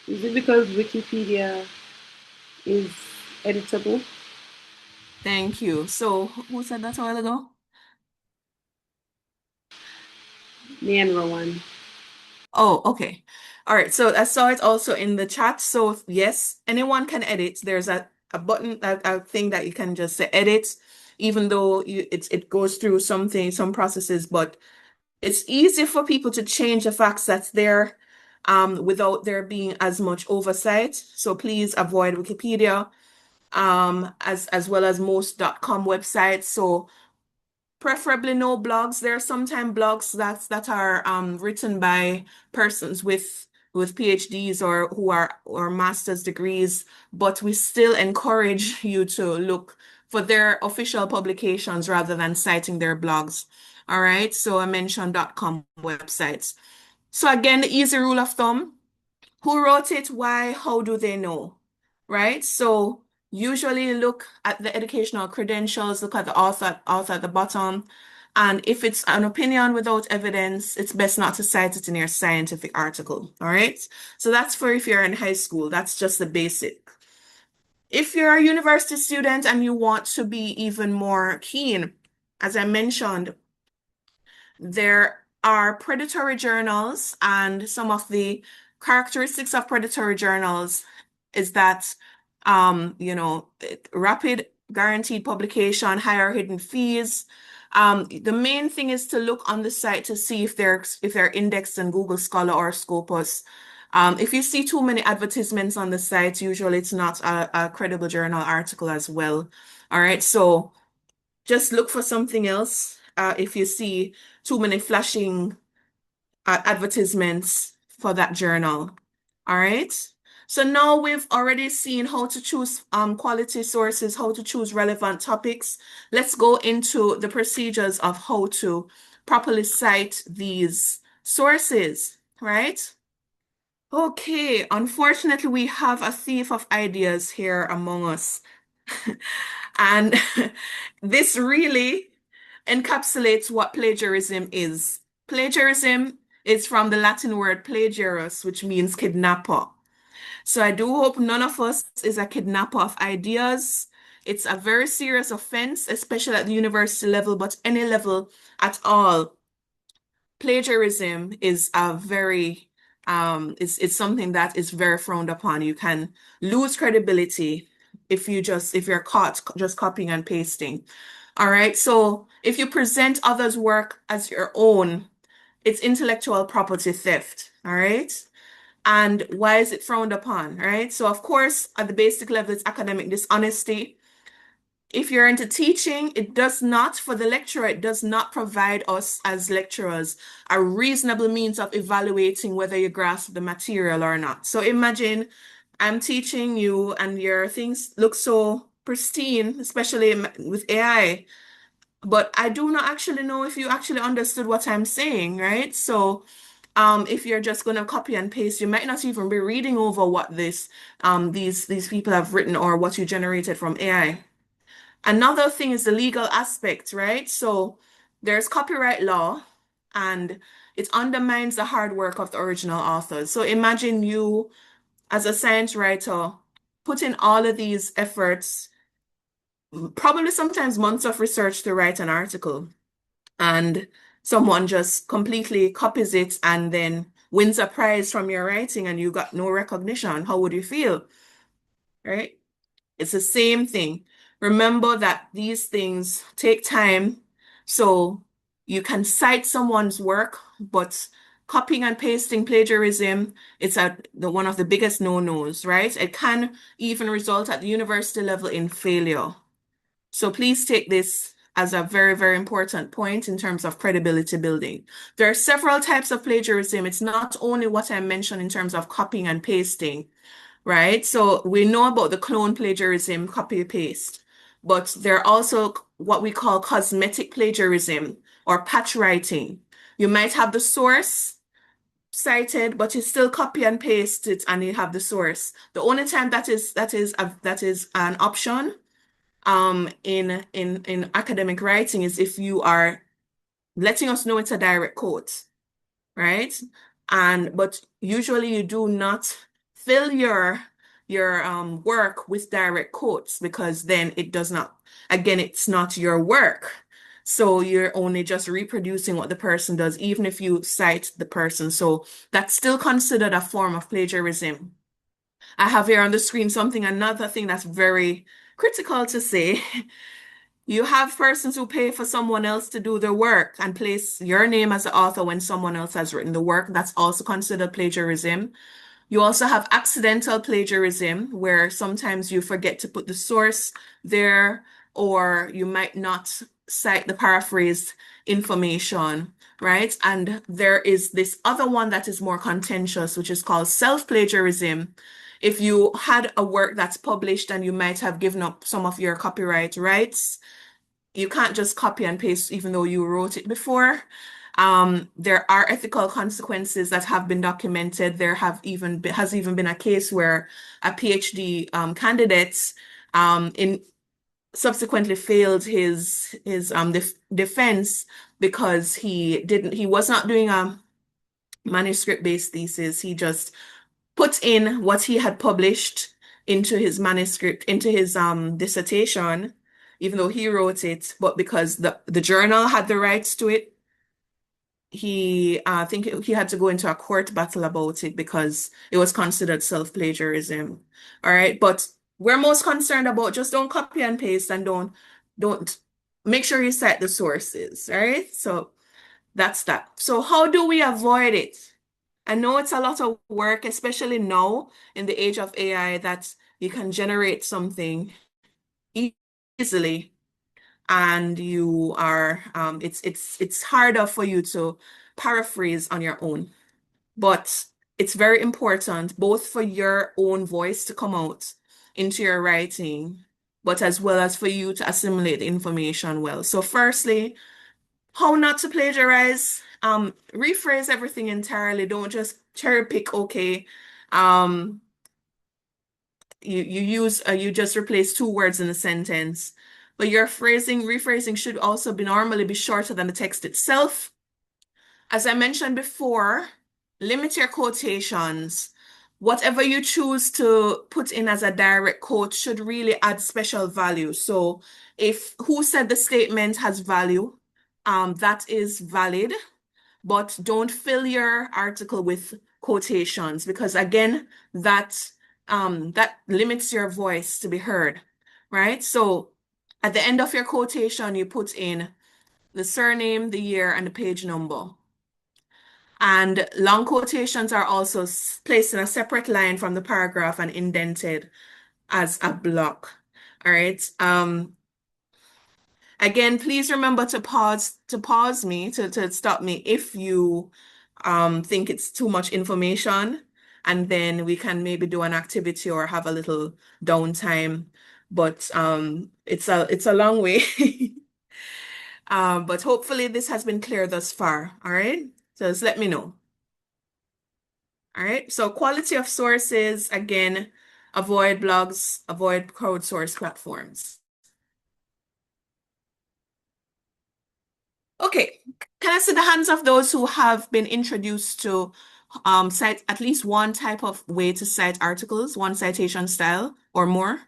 Is it because Wikipedia is editable? Thank you. So who said that a while ago? Neanra one. Oh, okay. All right. So I saw it also in the chat. So yes, anyone can edit. There's a button, a thing that you can just say edit, even though it goes through some processes, but it's easy for people to change the facts that's there without there being as much oversight. So please avoid Wikipedia as well as most .com websites. So preferably no blogs. There are sometimes blogs that are written by persons with PhDs or who are or master's degrees, but we still encourage you to look for their official publications rather than citing their blogs. All right, so I mentioned .com websites. So again, the easy rule of thumb, who wrote it, why, how do they know? Right? So usually look at the educational credentials, look at the author at the bottom. And if it's an opinion without evidence, it's best not to cite it in your scientific article. All right. So that's for if you're in high school. That's just the basic. If you're a university student and you want to be even more keen, as I mentioned, there are predatory journals, and some of the characteristics of predatory journals is that, rapid guaranteed publication, higher hidden fees. The main thing is to look on the site to see if they're indexed in Google Scholar or Scopus. If you see too many advertisements on the site, usually it's not a credible journal article as well. All right, so just look for something else if you see too many flashing advertisements for that journal. All right. So now we've already seen how to choose quality sources, how to choose relevant topics. Let's go into the procedures of how to properly cite these sources, right? Okay, unfortunately, we have a thief of ideas here among us. And this really encapsulates what plagiarism is. Plagiarism is from the Latin word plagiarus, which means kidnapper. So I do hope none of us is a kidnapper of ideas. It's a very serious offense, especially at the university level, but any level at all. Plagiarism is it's something that is very frowned upon. You can lose credibility if you're caught just copying and pasting. All right. So if you present others' work as your own, it's intellectual property theft. All right. And why is it frowned upon? Right. So of course, at the basic level, it's academic dishonesty. If you're into teaching, for the lecturer, it does not provide us as lecturers a reasonable means of evaluating whether you grasp the material or not. So imagine I'm teaching you and your things look so pristine, especially with AI, but I do not actually know if you actually understood what I'm saying, right? So if you're just going to copy and paste, you might not even be reading over what these people have written or what you generated from AI. Another thing is the legal aspect, right? So there's copyright law and it undermines the hard work of the original authors. So imagine you as a science writer put in all of these efforts, probably sometimes months of research to write an article, and someone just completely copies it and then wins a prize from your writing and you got no recognition. How would you feel? Right? It's the same thing. Remember that these things take time, so you can cite someone's work, but copying and pasting plagiarism, it's one of the biggest no-nos, right? It can even result at the university level in failure. So please take this as a very, very important point in terms of credibility building. There are several types of plagiarism. It's not only what I mentioned in terms of copying and pasting, right? So we know about the clone plagiarism, copy paste, but there are also what we call cosmetic plagiarism or patch writing. You might have the source, cited, but you still copy and paste it and you have the source. The only time that is an option in academic writing is if you are letting us know it's a direct quote, right? But usually you do not fill your work with direct quotes, because then it does not, again, it's not your work. So you're only just reproducing what the person does, even if you cite the person. So that's still considered a form of plagiarism. I have here on the screen another thing that's very critical to say. You have persons who pay for someone else to do their work and place your name as the author when someone else has written the work. That's also considered plagiarism. You also have accidental plagiarism, where sometimes you forget to put the source there, or you might not cite the paraphrased information, right? And there is this other one that is more contentious, which is called self-plagiarism. If you had a work that's published and you might have given up some of your copyright rights, you can't just copy and paste even though you wrote it before. There are ethical consequences that have been documented. There has even been a case where a PhD candidate subsequently failed his defense because he was not doing a manuscript-based thesis. He just put in what he had published into his manuscript, into his dissertation, even though he wrote it, but because the journal had the rights to it, I think he had to go into a court battle about it because it was considered self-plagiarism. All right, but we're most concerned about just don't copy and paste, and don't make sure you cite the sources. All right, so that's that. So how do we avoid it? I know it's a lot of work, especially now in the age of AI, that you can generate something easily, and you are it's harder for you to paraphrase on your own. But it's very important both for your own voice to come out into your writing, but as well as for you to assimilate the information well. So firstly, how not to plagiarize. Rephrase everything entirely. Don't just cherry pick. Okay. You just replace two words in a sentence, but your rephrasing should also normally be shorter than the text itself. As I mentioned before, limit your quotations. Whatever you choose to put in as a direct quote should really add special value. So if who said the statement has value, that is valid, but don't fill your article with quotations, because again, that limits your voice to be heard, right? So at the end of your quotation, you put in the surname, the year, and the page number. And long quotations are also placed in a separate line from the paragraph and indented as a block. All right. Again, please remember to pause me, to stop me if you think it's too much information, and then we can maybe do an activity or have a little downtime. But it's a long way. But hopefully this has been clear thus far. All right. So just let me know. All right. So quality of sources, again, avoid blogs, avoid crowdsourced platforms. Okay, can I see the hands of those who have been introduced to cite at least one type of way to cite articles, one citation style or more?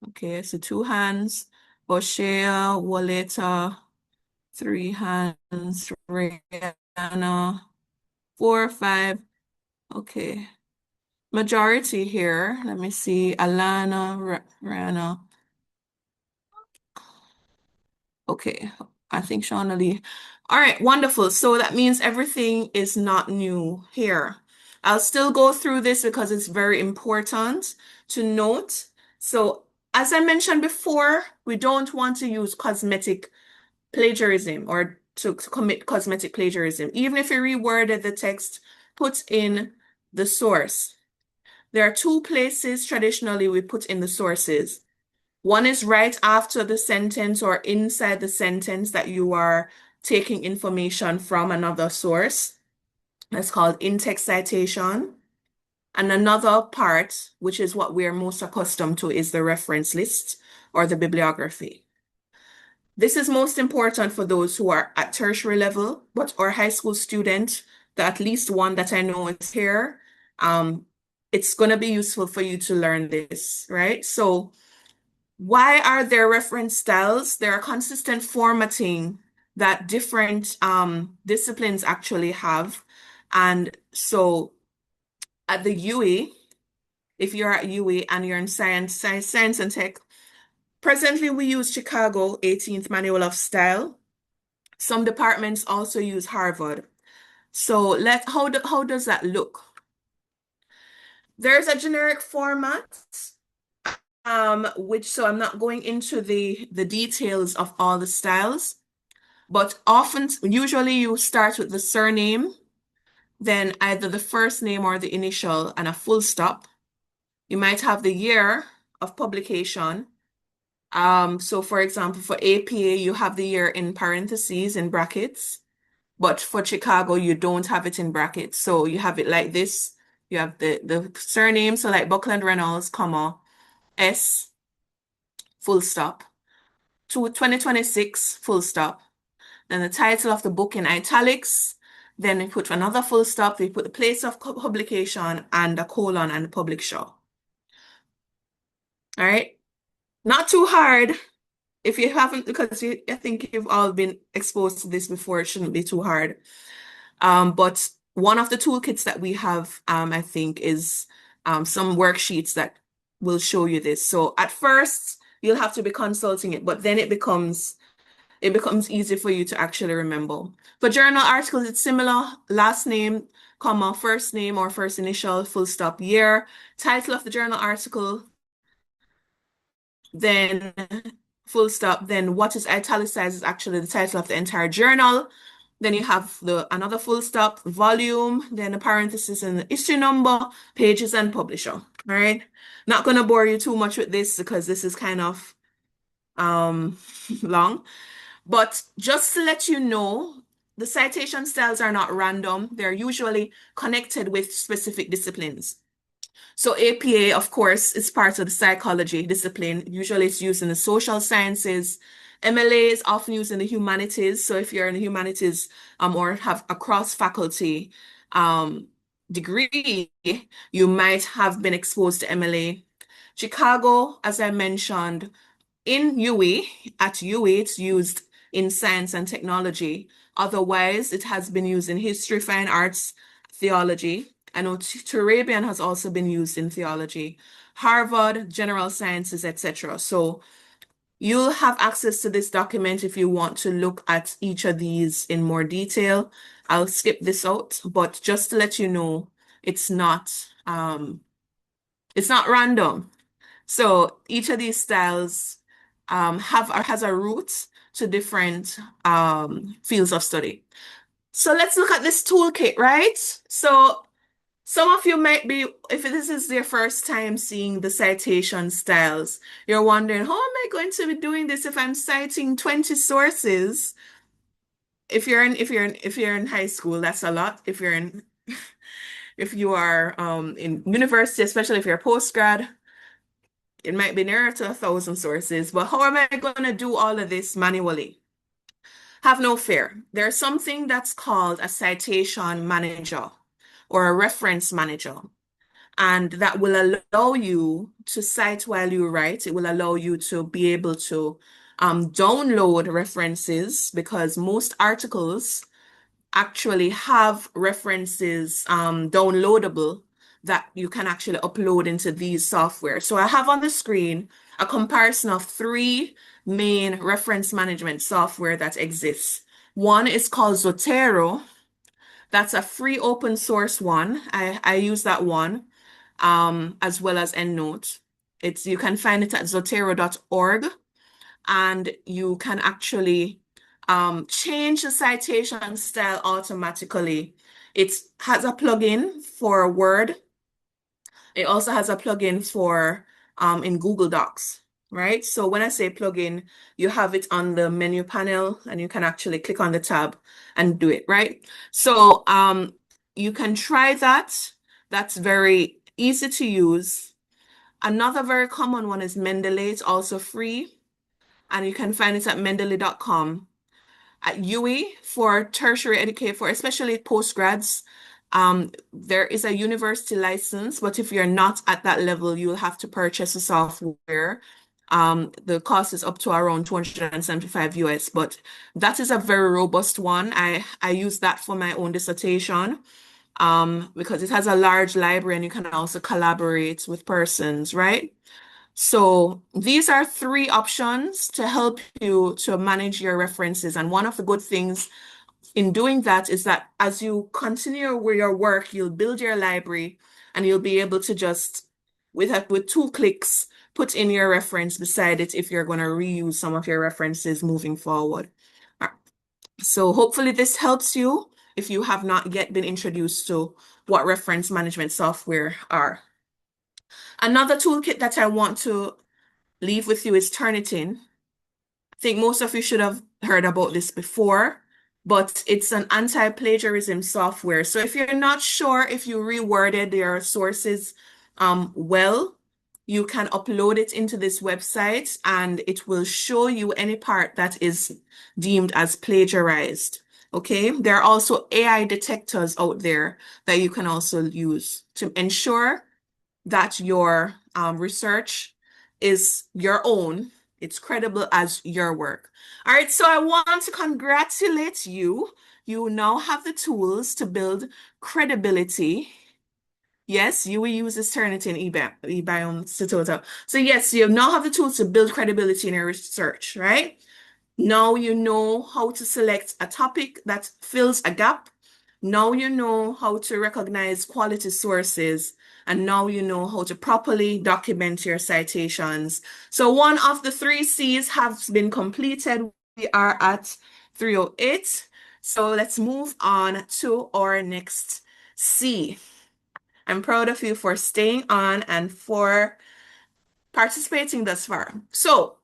Okay, so 2 hands. O'Shea, Waleta, 3 hands. Rihanna, 4, 5. Okay. Majority here. Let me see. Alana, Rihanna. Okay, I think Shauna Lee. All right, wonderful. So that means everything is not new here. I'll still go through this because it's very important to note. So as I mentioned before, we don't want to use cosmetic plagiarism or to commit cosmetic plagiarism. Even if you reworded the text, put in the source. There are 2 places traditionally we put in the sources. One is right after the sentence or inside the sentence that you are taking information from another source. That's called in-text citation. And another part, which is what we're most accustomed to, is the reference list or the bibliography. This is most important for those who are at tertiary level, but our high school student, the at least one that I know is here, it's going to be useful for you to learn this, right? So why are there reference styles? There are consistent formatting that different disciplines actually have. And so at the UE, if you're at UE and you're in science and tech, presently we use Chicago 18th Manual of Style. Some departments also use Harvard. So how does that look? There's a generic format, so I'm not going into the details of all the styles, but usually you start with the surname, then either the first name or the initial and a full stop. You might have the year of publication. So for example, for APA, you have the year in parentheses, in brackets, but for Chicago, you don't have it in brackets. So you have it like this. You have the surname, so like Buckland-Reynolds, comma, S, full stop, to 2026, full stop. Then the title of the book in italics. Then we put another full stop. We put the place of publication and a colon and the publisher. All right. Not too hard. If you haven't, because I think you've all been exposed to this before, it shouldn't be too hard. But one of the toolkits that we have, I think, is some worksheets that will show you this. So at first, you'll have to be consulting it, but then it becomes easy for you to actually remember. For journal articles, it's similar. Last name, comma, first name or first initial, full stop, year, title of the journal article, then full stop, then what is italicized is actually the title of the entire journal. Then you have another full stop, volume, then a parenthesis and the issue number, pages, and publisher. All right. Not going to bore you too much with this because this is kind of long. But just to let you know, the citation styles are not random. They're usually connected with specific disciplines. So APA, of course, is part of the psychology discipline. Usually it's used in the social sciences. MLA is often used in the humanities. So if you're in the humanities or have a cross-faculty degree, you might have been exposed to MLA. Chicago, as I mentioned, in UE, at UE, it's used in science and technology. Otherwise, it has been used in history, fine arts, theology. I know Turabian has also been used in theology, Harvard, general sciences, etc. So you'll have access to this document if you want to look at each of these in more detail. I'll skip this out, but just to let you know, it's not random. So each of these styles has a root to different fields of study. So let's look at this toolkit, right? So some of you might be, if this is their first time seeing the citation styles, you're wondering, how am I going to be doing this if I'm citing 20 sources? If you're in high school, that's a lot. If you are in university, especially if you're a postgrad, it might be nearer to 1,000 sources. But how am I going to do all of this manually? Have no fear. There's something that's called a citation manager or a reference manager. And that will allow you to cite while you write. It will allow you to be able to download references because most articles actually have references downloadable that you can actually upload into these software. So I have on the screen a comparison of 3 main reference management software that exists. One is called Zotero. That's a free open source one. I use that one as well as EndNote. You can find it at zotero.org and you can actually change the citation style automatically. It has a plugin for Word. It also has a plugin for in Google Docs. right? So when I say plugin, you have it on the menu panel and you can actually click on the tab and do it, right? So you can try that. That's very easy to use. Another very common one is Mendeley. It's also free, and you can find it at mendeley.com. At UE for tertiary education, for especially postgrads, there is a university license, but if you're not at that level, you'll have to purchase the software. The cost is up to around 275 US, but that is a very robust one. I use that for my own dissertation because it has a large library and you can also collaborate with persons, right? So these are three options to help you to manage your references. And one of the good things in doing that is that as you continue with your work, you'll build your library and you'll be able to just, with 2 clicks, put in your reference beside it if you're going to reuse some of your references moving forward. So hopefully this helps you if you have not yet been introduced to what reference management software are. Another toolkit that I want to leave with you is Turnitin. I think most of you should have heard about this before, but it's an anti-plagiarism software. So if you're not sure if you reworded your sources well, you can upload it into this website and it will show you any part that is deemed as plagiarized. Okay, there are also AI detectors out there that you can also use to ensure that your research is your own. It's credible as your work. All right, so I want to congratulate you. You now have the tools to build credibility. Yes, you will use this Turnitin e-Biome Sitota. So yes, you now have the tools to build credibility in your research, right? Now you know how to select a topic that fills a gap. Now you know how to recognize quality sources, and now you know how to properly document your citations. So one of the 3 C's has been completed. We are at 308. So let's move on to our next C. I'm proud of you for staying on and for participating thus far. So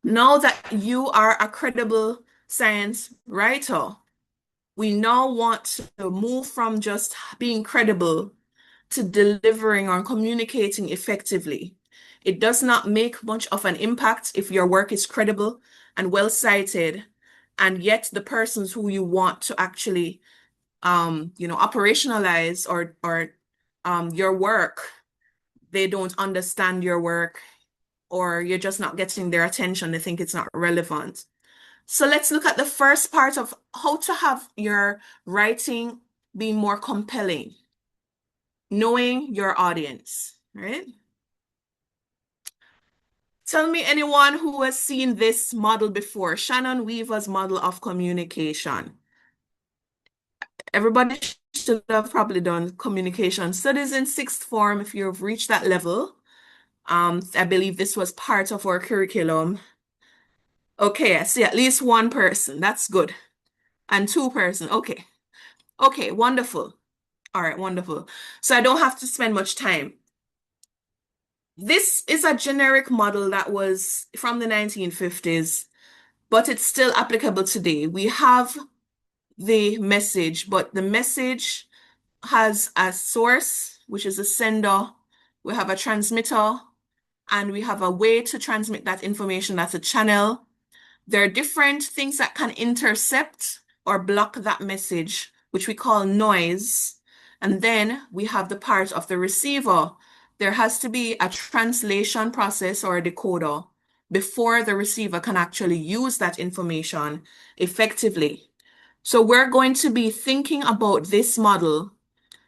now that you are a credible science writer, we now want to move from just being credible to delivering or communicating effectively. It does not make much of an impact if your work is credible and well cited, and yet the persons who you want to actually operationalize or your work, they don't understand your work, or you're just not getting their attention. They think it's not relevant. So let's look at the first part of how to have your writing be more compelling. Knowing your audience, right? Tell me anyone who has seen this model before, Shannon Weaver's model of communication. Everybody should have probably done communication studies in 6th form if you've reached that level. I believe this was part of our curriculum. Okay, I see at least 1 person. That's good. And 2 person. Okay. Okay, wonderful. All right, wonderful. So I don't have to spend much time. This is a generic model that was from the 1950s, but it's still applicable today. We have the message, but the message has a source, which is a sender. We have a transmitter, and we have a way to transmit that information. That's a channel. There are different things that can intercept or block that message, which we call noise. And then we have the part of the receiver. There has to be a translation process or a decoder before the receiver can actually use that information effectively. So we're going to be thinking about this model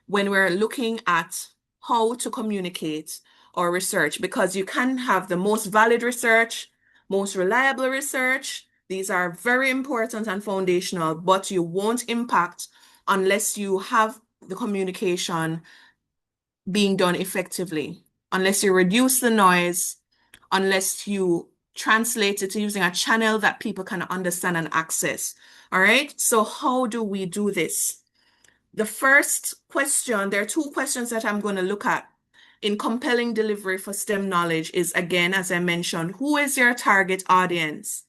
when we're looking at how to communicate or research, because you can have the most valid research, most reliable research. These are very important and foundational, but you won't impact unless you have the communication being done effectively, unless you reduce the noise, unless you translate it using a channel that people can understand and access. All right, so how do we do this? The first question, there are 2 questions that I'm going to look at. in compelling delivery for STEM knowledge is, again, as I mentioned, who is your target audience?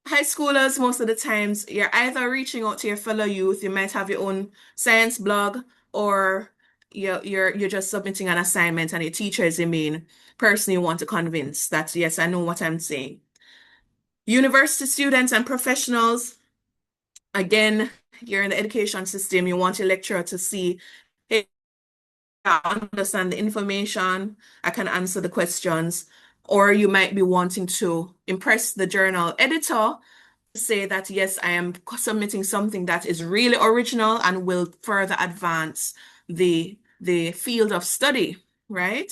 High schoolers, most of the times, you're either reaching out to your fellow youth, you might have your own science blog, or you're just submitting an assignment and your teacher is the main person you want to convince that, yes, I know what I'm saying. University students and professionals, again, you're in the education system, you want your lecturer to see, hey, I understand the information, I can answer the questions, or you might be wanting to impress the journal editor, say that, yes, I am submitting something that is really original and will further advance the field of study, right?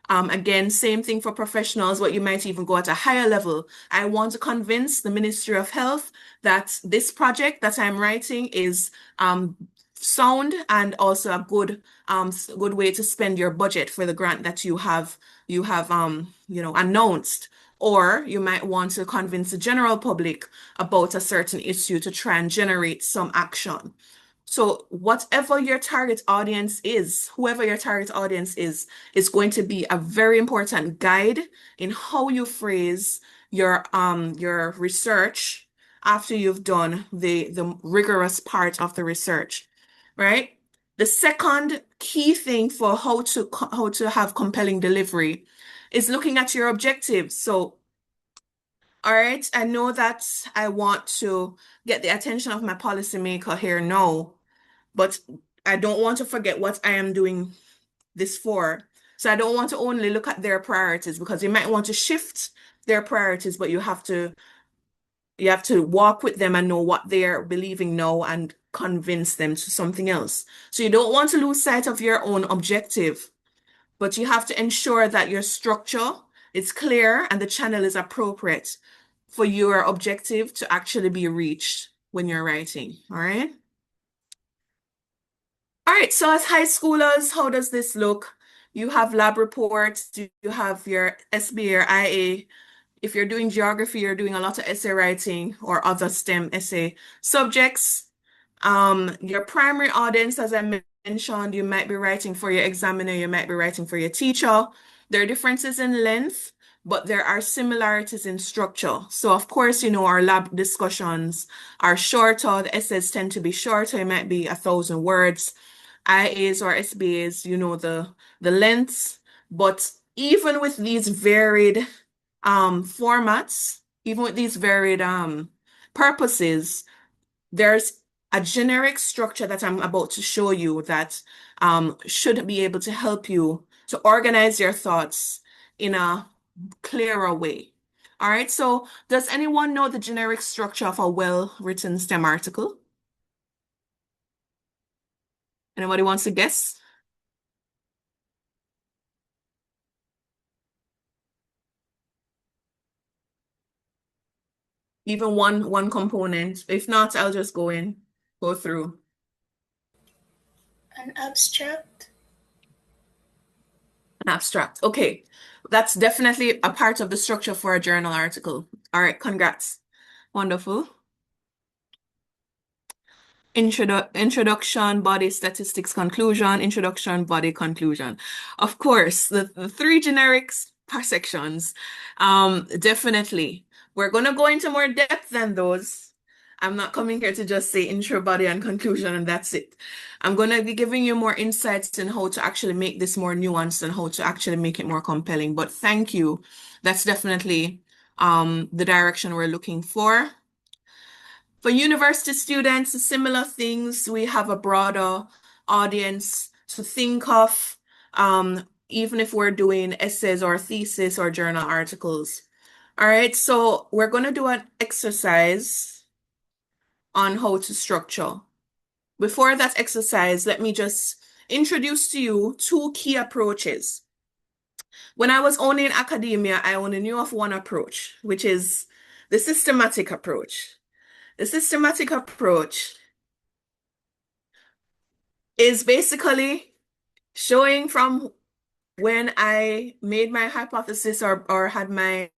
Again, same thing for professionals, but you might even go at a higher level. I want to convince the Ministry of Health that this project that I'm writing is sound and also a good way to spend your budget for the grant that you have announced. Or you might want to convince the general public about a certain issue to try and generate some action. So whatever your target audience is, whoever your target audience is going to be a very important guide in how you phrase your research after you've done the rigorous part of the research, right? The second key thing for how to have compelling delivery is looking at your objectives. So, all right, I know that I want to get the attention of my policymaker here now, but I don't want to forget what I am doing this for. So I don't want to only look at their priorities, because you might want to shift their priorities, but you have to walk with them and know what they're believing now and convince them to something else. So you don't want to lose sight of your own objective, but you have to ensure that your structure is clear and the channel is appropriate for your objective to actually be reached when you're writing. All right. All right, so as high schoolers, how does this look? You have lab reports, you have your SB or IA. If you're doing geography, you're doing a lot of essay writing or other STEM essay subjects. Your primary audience, as I mentioned, you might be writing for your examiner, you might be writing for your teacher. There are differences in length, but there are similarities in structure. So of course, our lab discussions are shorter. The essays tend to be shorter. It might be 1,000 words. IAs or SBAs, the lengths. But even with these varied formats, even with these varied purposes, there's a generic structure that I'm about to show you that should be able to help you to organize your thoughts in a clearer way. All right, so does anyone know the generic structure of a well-written STEM article? Anybody wants to guess? Even one component. If not, I'll just go through. An abstract. An abstract. Okay. That's definitely a part of the structure for a journal article. All right, congrats. Wonderful. Introduction, body, statistics, conclusion, introduction, body, conclusion. Of course, the three generics per sections. Definitely. We're going to go into more depth than those. I'm not coming here to just say intro, body, and conclusion, and that's it. I'm going to be giving you more insights in how to actually make this more nuanced and how to actually make it more compelling. But thank you. That's definitely the direction we're looking for. For university students, similar things. We have a broader audience to think of, even if we're doing essays or thesis or journal articles. All right, so we're going to do an exercise on how to structure. Before that exercise, let me just introduce to you two key approaches. When I was only in academia, I only knew of one approach, which is the systematic approach. The systematic approach is basically showing from when I made my hypothesis or had my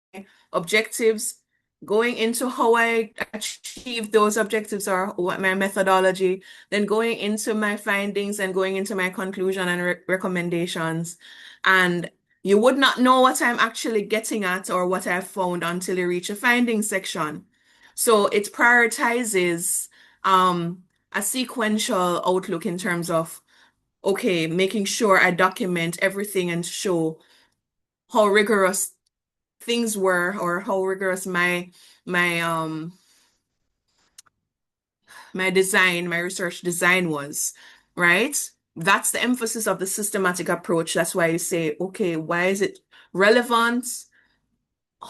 objectives going into how I achieve those objectives or what my methodology, then going into my findings and going into my conclusion and recommendations. And you would not know what I'm actually getting at or what I've found until you reach a findings section. So it prioritizes a sequential outlook in terms of, okay, making sure I document everything and show how rigorous things were or how rigorous my my design, my research design was, right? That's the emphasis of the systematic approach. That's why you say, okay, why is it relevant?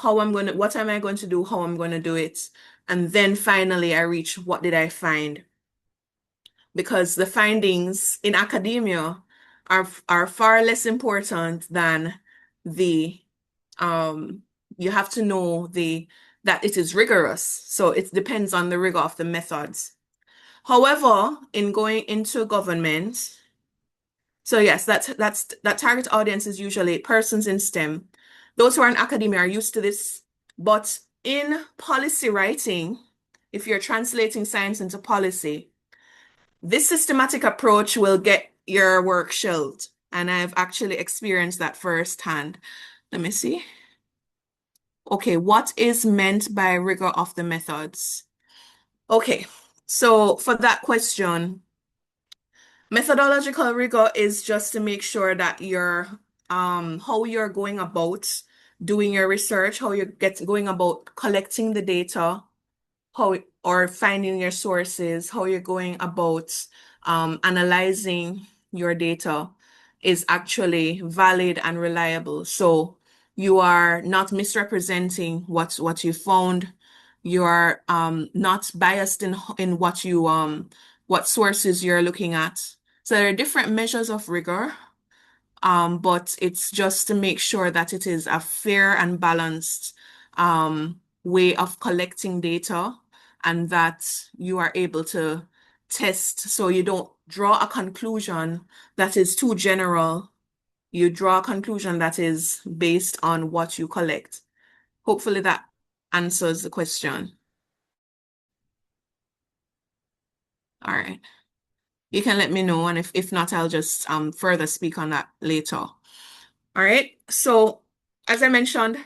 What am I going to do? How I'm going to do it? And then finally I reach, what did I find? Because the findings in academia are far less important than the you have to know that it is rigorous. So it depends on the rigor of the methods. However, in going into government, so yes, that target audience is usually persons in STEM. Those who are in academia are used to this, but in policy writing, if you're translating science into policy, this systematic approach will get your work shelved. And I've actually experienced that firsthand. Let me see. Okay, what is meant by rigor of the methods? Okay, so for that question, methodological rigor is just to make sure that how you're going about doing your research, how you're going about collecting the data, or finding your sources, how you're going about analyzing your data is actually valid and reliable. So you are not misrepresenting what you found. You are not biased in what sources you're looking at. So there are different measures of rigor, but it's just to make sure that it is a fair and balanced way of collecting data and that you are able to test so you don't draw a conclusion that is too general. You draw a conclusion that is based on what you collect. Hopefully that answers the question. All right. You can let me know, and if not, I'll just further speak on that later. All right. So as I mentioned,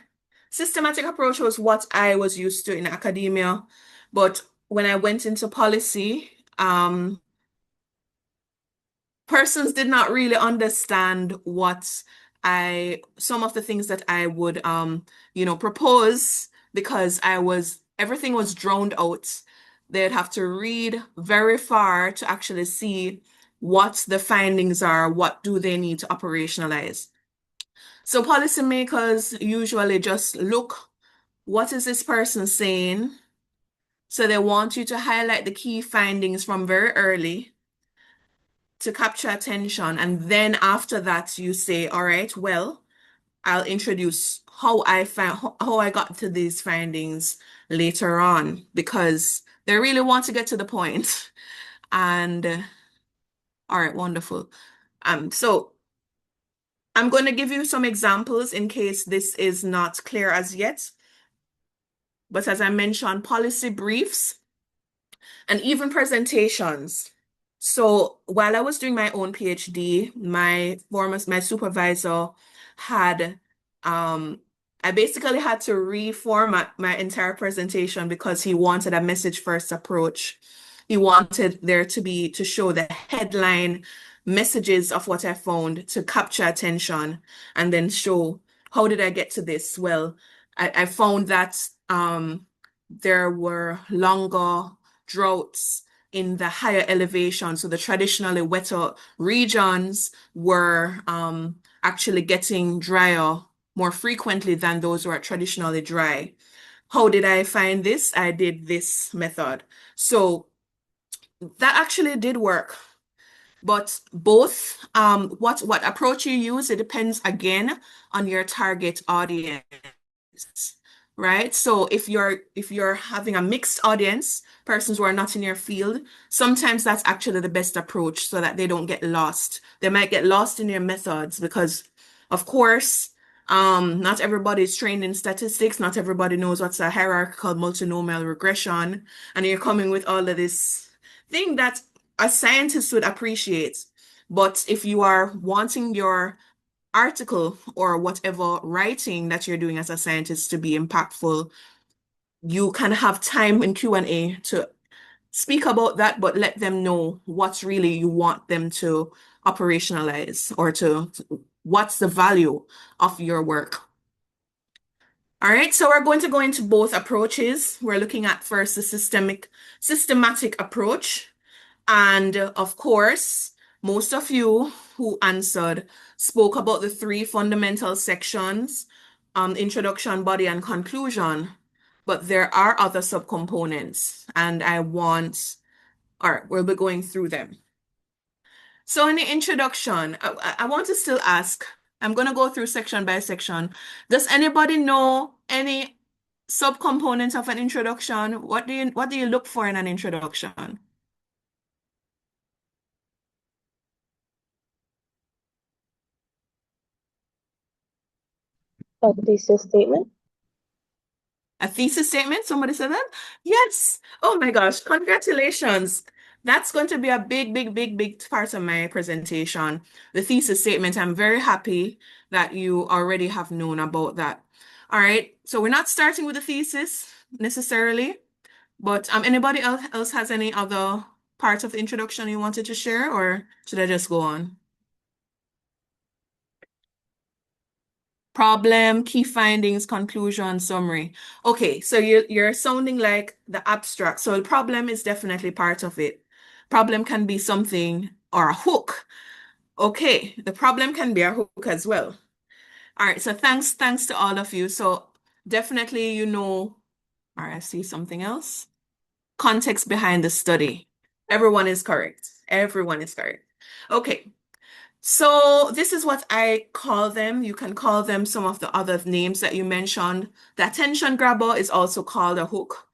systematic approach was what I was used to in academia, but when I went into policy, persons did not really understand some of the things that I would propose because everything was drowned out. They'd have to read very far to actually see what the findings are, what do they need to operationalize. So policymakers usually just look, what is this person saying? So they want you to highlight the key findings from very early to capture attention. And then after that, you say, all right, well, I'll introduce how I got to these findings later on because they really want to get to the point. And all right, wonderful. So I'm going to give you some examples in case this is not clear as yet. But as I mentioned, policy briefs and even presentations. So while I was doing my own PhD, my supervisor had I basically had to reformat my entire presentation because he wanted a message first approach. He wanted there to show the headline messages of what I found to capture attention and then show how did I get to this? Well, I found that there were longer droughts in the higher elevation. So the traditionally wetter regions were actually getting drier more frequently than those who are traditionally dry. How did I find this? I did this method. So that actually did work. But both what approach you use, it depends again on your target audience, right? So if you're having a mixed audience, persons who are not in your field, sometimes that's actually the best approach so that they don't get lost. They might get lost in your methods because, of course, Not everybody is trained in statistics. Not everybody knows what's a hierarchical multinomial regression. And you're coming with all of this thing that a scientist would appreciate. But if you are wanting your article or whatever writing that you're doing as a scientist to be impactful, you can have time in Q&A to speak about that, but let them know what's really you want them to operationalize or to what's the value of your work. All right, so we're going to go into both approaches. We're looking at first the systematic approach. And of course, most of you who answered spoke about the three fundamental sections, introduction, body, and conclusion. But there are other subcomponents, and we'll be going through them. So in the introduction, I want to still ask, I'm going to go through section by section. Does anybody know any subcomponents of an introduction? What do you look for in an introduction? A thesis statement. A thesis statement? Somebody said that? Yes. Oh my gosh, congratulations. That's going to be a big, big, big, big part of my presentation. The thesis statement. I'm very happy that you already have known about that. All right. So we're not starting with the thesis necessarily, but anybody else has any other parts of the introduction you wanted to share, or should I just go on? Problem, key findings, conclusion, summary. Okay, so you're sounding like the abstract. So the problem is definitely part of it. Problem can be something or a hook. Okay, the problem can be a hook as well. All right, so thanks to all of you. So definitely all right, I see something else. Context behind the study. Everyone is correct. Everyone is correct. Okay. So this is what I call them. You can call them some of the other names that you mentioned. The attention grabber is also called a hook.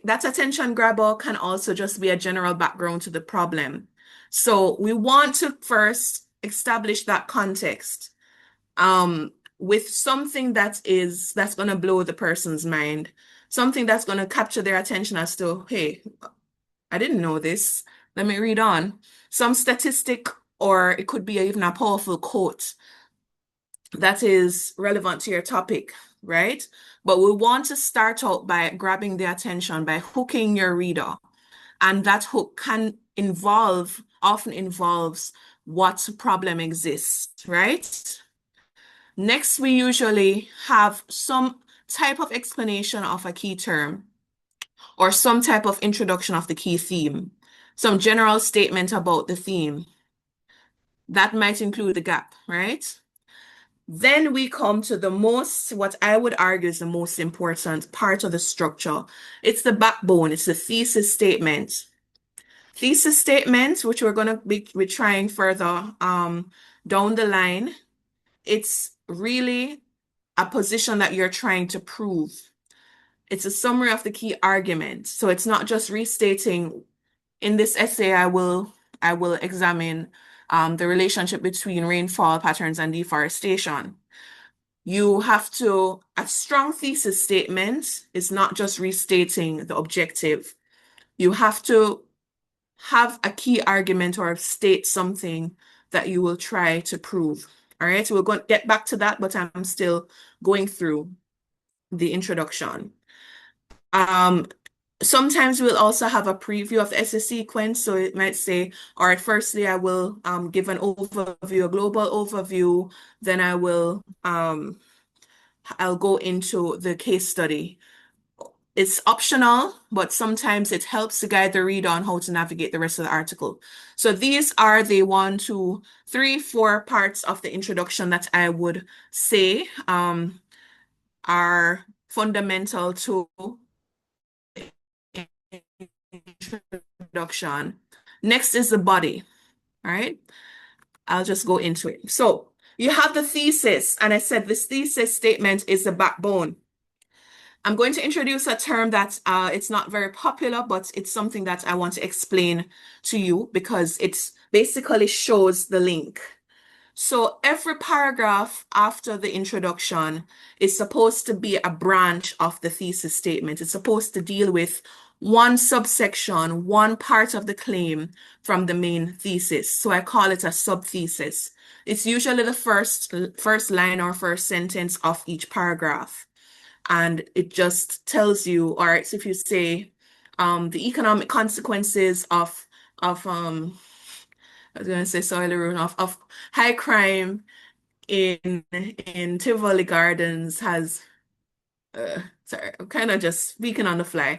That attention grabber can also just be a general background to the problem. So we want to first establish that context with something that's going to blow the person's mind, something that's going to capture their attention as to, hey, I didn't know this. Let me read on. Some statistic, or it could be even a powerful quote that is relevant to your topic, right? But we want to start out by grabbing the attention, by hooking your reader. And that hook often involves what problem exists, right? Next, we usually have some type of explanation of a key term or some type of introduction of the key theme, some general statement about the theme. That might include the gap, right? Then we come to what I would argue is the most important part of the structure. It's the backbone, it's the thesis statement. Thesis statement, which we're going to be trying further down the line, it's really a position that you're trying to prove. It's a summary of the key argument. So it's not just restating. In this essay, I will examine the relationship between rainfall patterns and deforestation. A strong thesis statement is not just restating the objective. You have to have a key argument or state something that you will try to prove. All right, so we're going to get back to that, but I'm still going through the introduction. Sometimes we'll also have a preview of the essay sequence. So it might say, all right, firstly, I will give an overview, a global overview. Then I'll go into the case study. It's optional, but sometimes it helps to guide the reader on how to navigate the rest of the article. So these are the 1, 2, 3, 4 parts of the introduction that I would say are fundamental to introduction. Next is the body. All right. I'll just go into it. So you have the thesis, and I said this thesis statement is the backbone. I'm going to introduce a term that it's not very popular, but it's something that I want to explain to you because it basically shows the link. So every paragraph after the introduction is supposed to be a branch of the thesis statement. It's supposed to deal with one subsection, one part of the claim from the main thesis. So I call it a subthesis. It's usually the first line or first sentence of each paragraph. And it just tells you, all right, so if you say the economic consequences of I was going to say soil erosion of high crime in Tivoli Gardens has sorry, I'm kind of just speaking on the fly,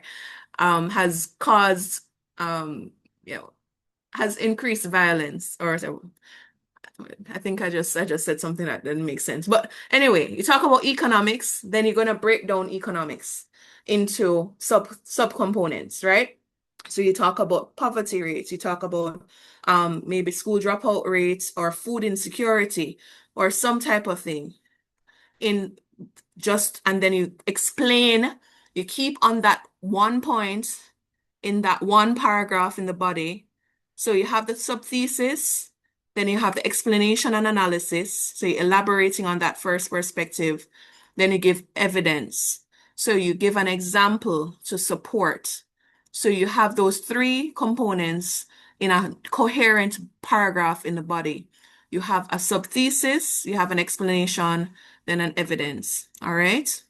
has caused you know has increased violence, or so I think I just said something that didn't make sense. But anyway, you talk about economics, then you're gonna break down economics into subcomponents, right? So you talk about poverty rates, you talk about maybe school dropout rates or food insecurity or some type of thing in and then you explain, you keep on that one point in that one paragraph in the body. So you have the subthesis, then you have the explanation and analysis. So you're elaborating on that first perspective. Then you give evidence. So you give an example to support. So you have those three components in a coherent paragraph in the body. You have a subthesis, you have an explanation, then an evidence. All right.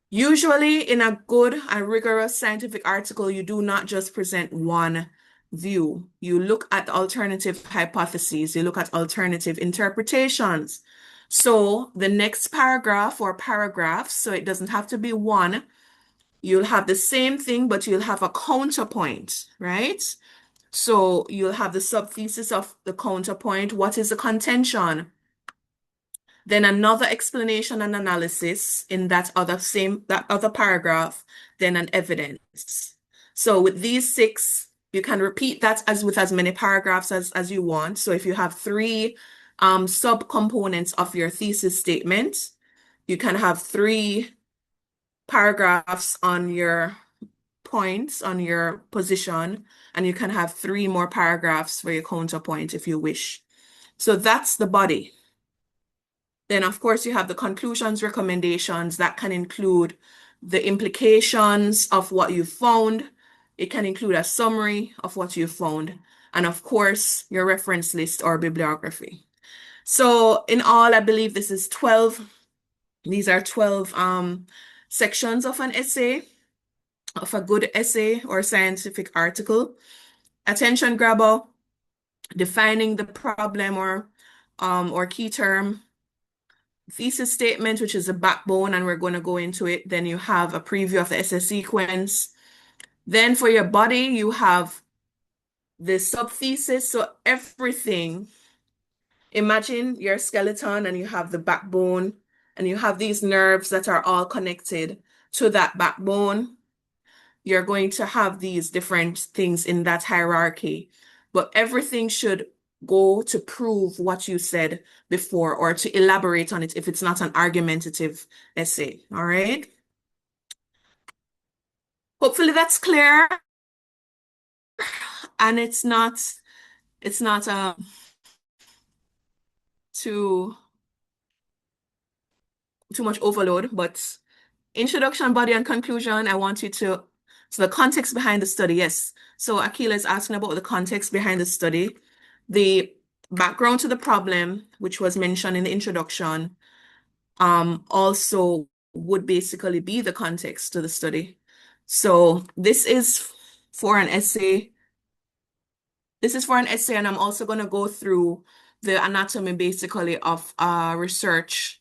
Usually, in a good and rigorous scientific article, you do not just present one view. You look at alternative hypotheses, you look at alternative interpretations. So, the next paragraph or paragraphs, so it doesn't have to be one, you'll have the same thing, but you'll have a counterpoint, right? So, you'll have the subthesis of the counterpoint. What is the contention? Then another explanation and analysis in that other paragraph, then an evidence. So with these six, you can repeat that with as many paragraphs as you want. So if you have three subcomponents of your thesis statement, you can have three paragraphs on your points, on your position, and you can have three more paragraphs for your counterpoint if you wish. So that's the body. Then, of course, you have the conclusions, recommendations that can include the implications of what you found. It can include a summary of what you found. And of course, your reference list or bibliography. So in all, I believe this is 12. These are 12 sections of an essay, of a good essay or scientific article. Attention grabber, defining the problem or key term, thesis statement, which is the backbone, and we're going to go into it. Then you have a preview of the essay sequence. Then for your body, you have the subthesis. So everything, imagine your skeleton and you have the backbone and you have these nerves that are all connected to that backbone. You're going to have these different things in that hierarchy, but everything should go to prove what you said before or to elaborate on it if it's not an argumentative essay. All right. Hopefully that's clear. And it's not too much overload, but introduction, body, and conclusion, I want you to, so the context behind the study, yes. So Akila is asking about the context behind the study, the background to the problem, which was mentioned in the introduction, also would basically be the context to the study. So this is for an essay. This is for an essay, and I'm also going to go through the anatomy basically of a research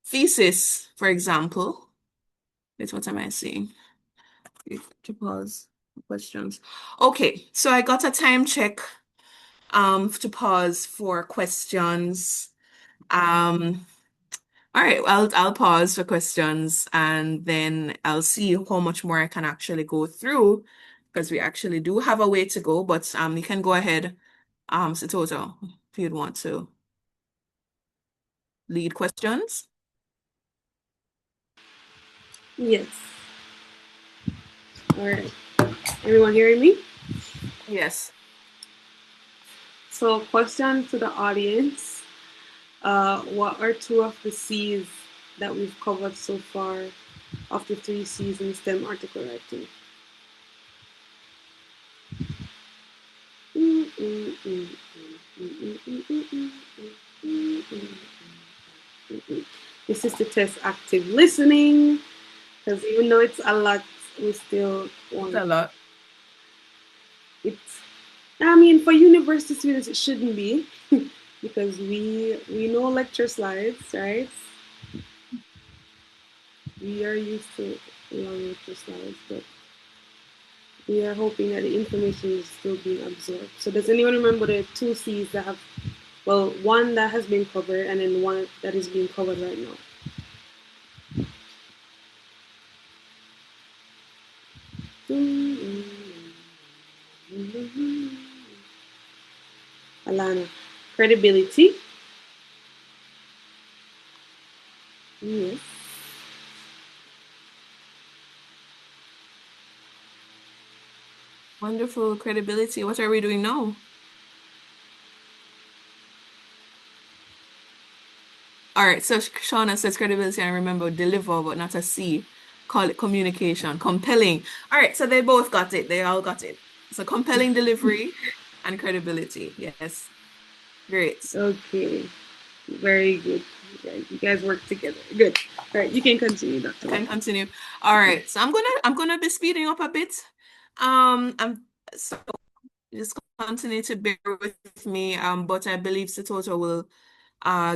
thesis, for example. Wait, what am I saying? To pause questions. Okay, so I got a time check to pause for questions. All right, I'll pause for questions and then I'll see how much more I can actually go through because we actually do have a way to go, but you can go ahead, Sitota, if you'd want to lead questions. Yes. All right. Everyone hearing me? Yes. So, question to the audience. What are two of the C's that we've covered so far of the 3 C's in STEM article writing? This is to test active listening, because even though it's a lot, we still want It's a lot. it's. I mean, for university students, it shouldn't be because we know lecture slides, right? We are used to long lecture slides, but we are hoping that the information is still being absorbed. So, does anyone remember the 2 C's that have, well, one that has been covered and then one that is being covered right now? Alana, credibility. Yes. Wonderful credibility. What are we doing now? All right, so Shauna says credibility, and remember, deliver, but not a C. Call it communication. Compelling. All right, so they both got it. They all got it. So compelling delivery and credibility. Yes. Great. Okay. Very good. Right. You guys work together. Good. All right, you can continue, Dr. Can Walker. continue. All right, so I'm gonna be speeding up a bit. So just continue to bear with me. But I believe Sitota will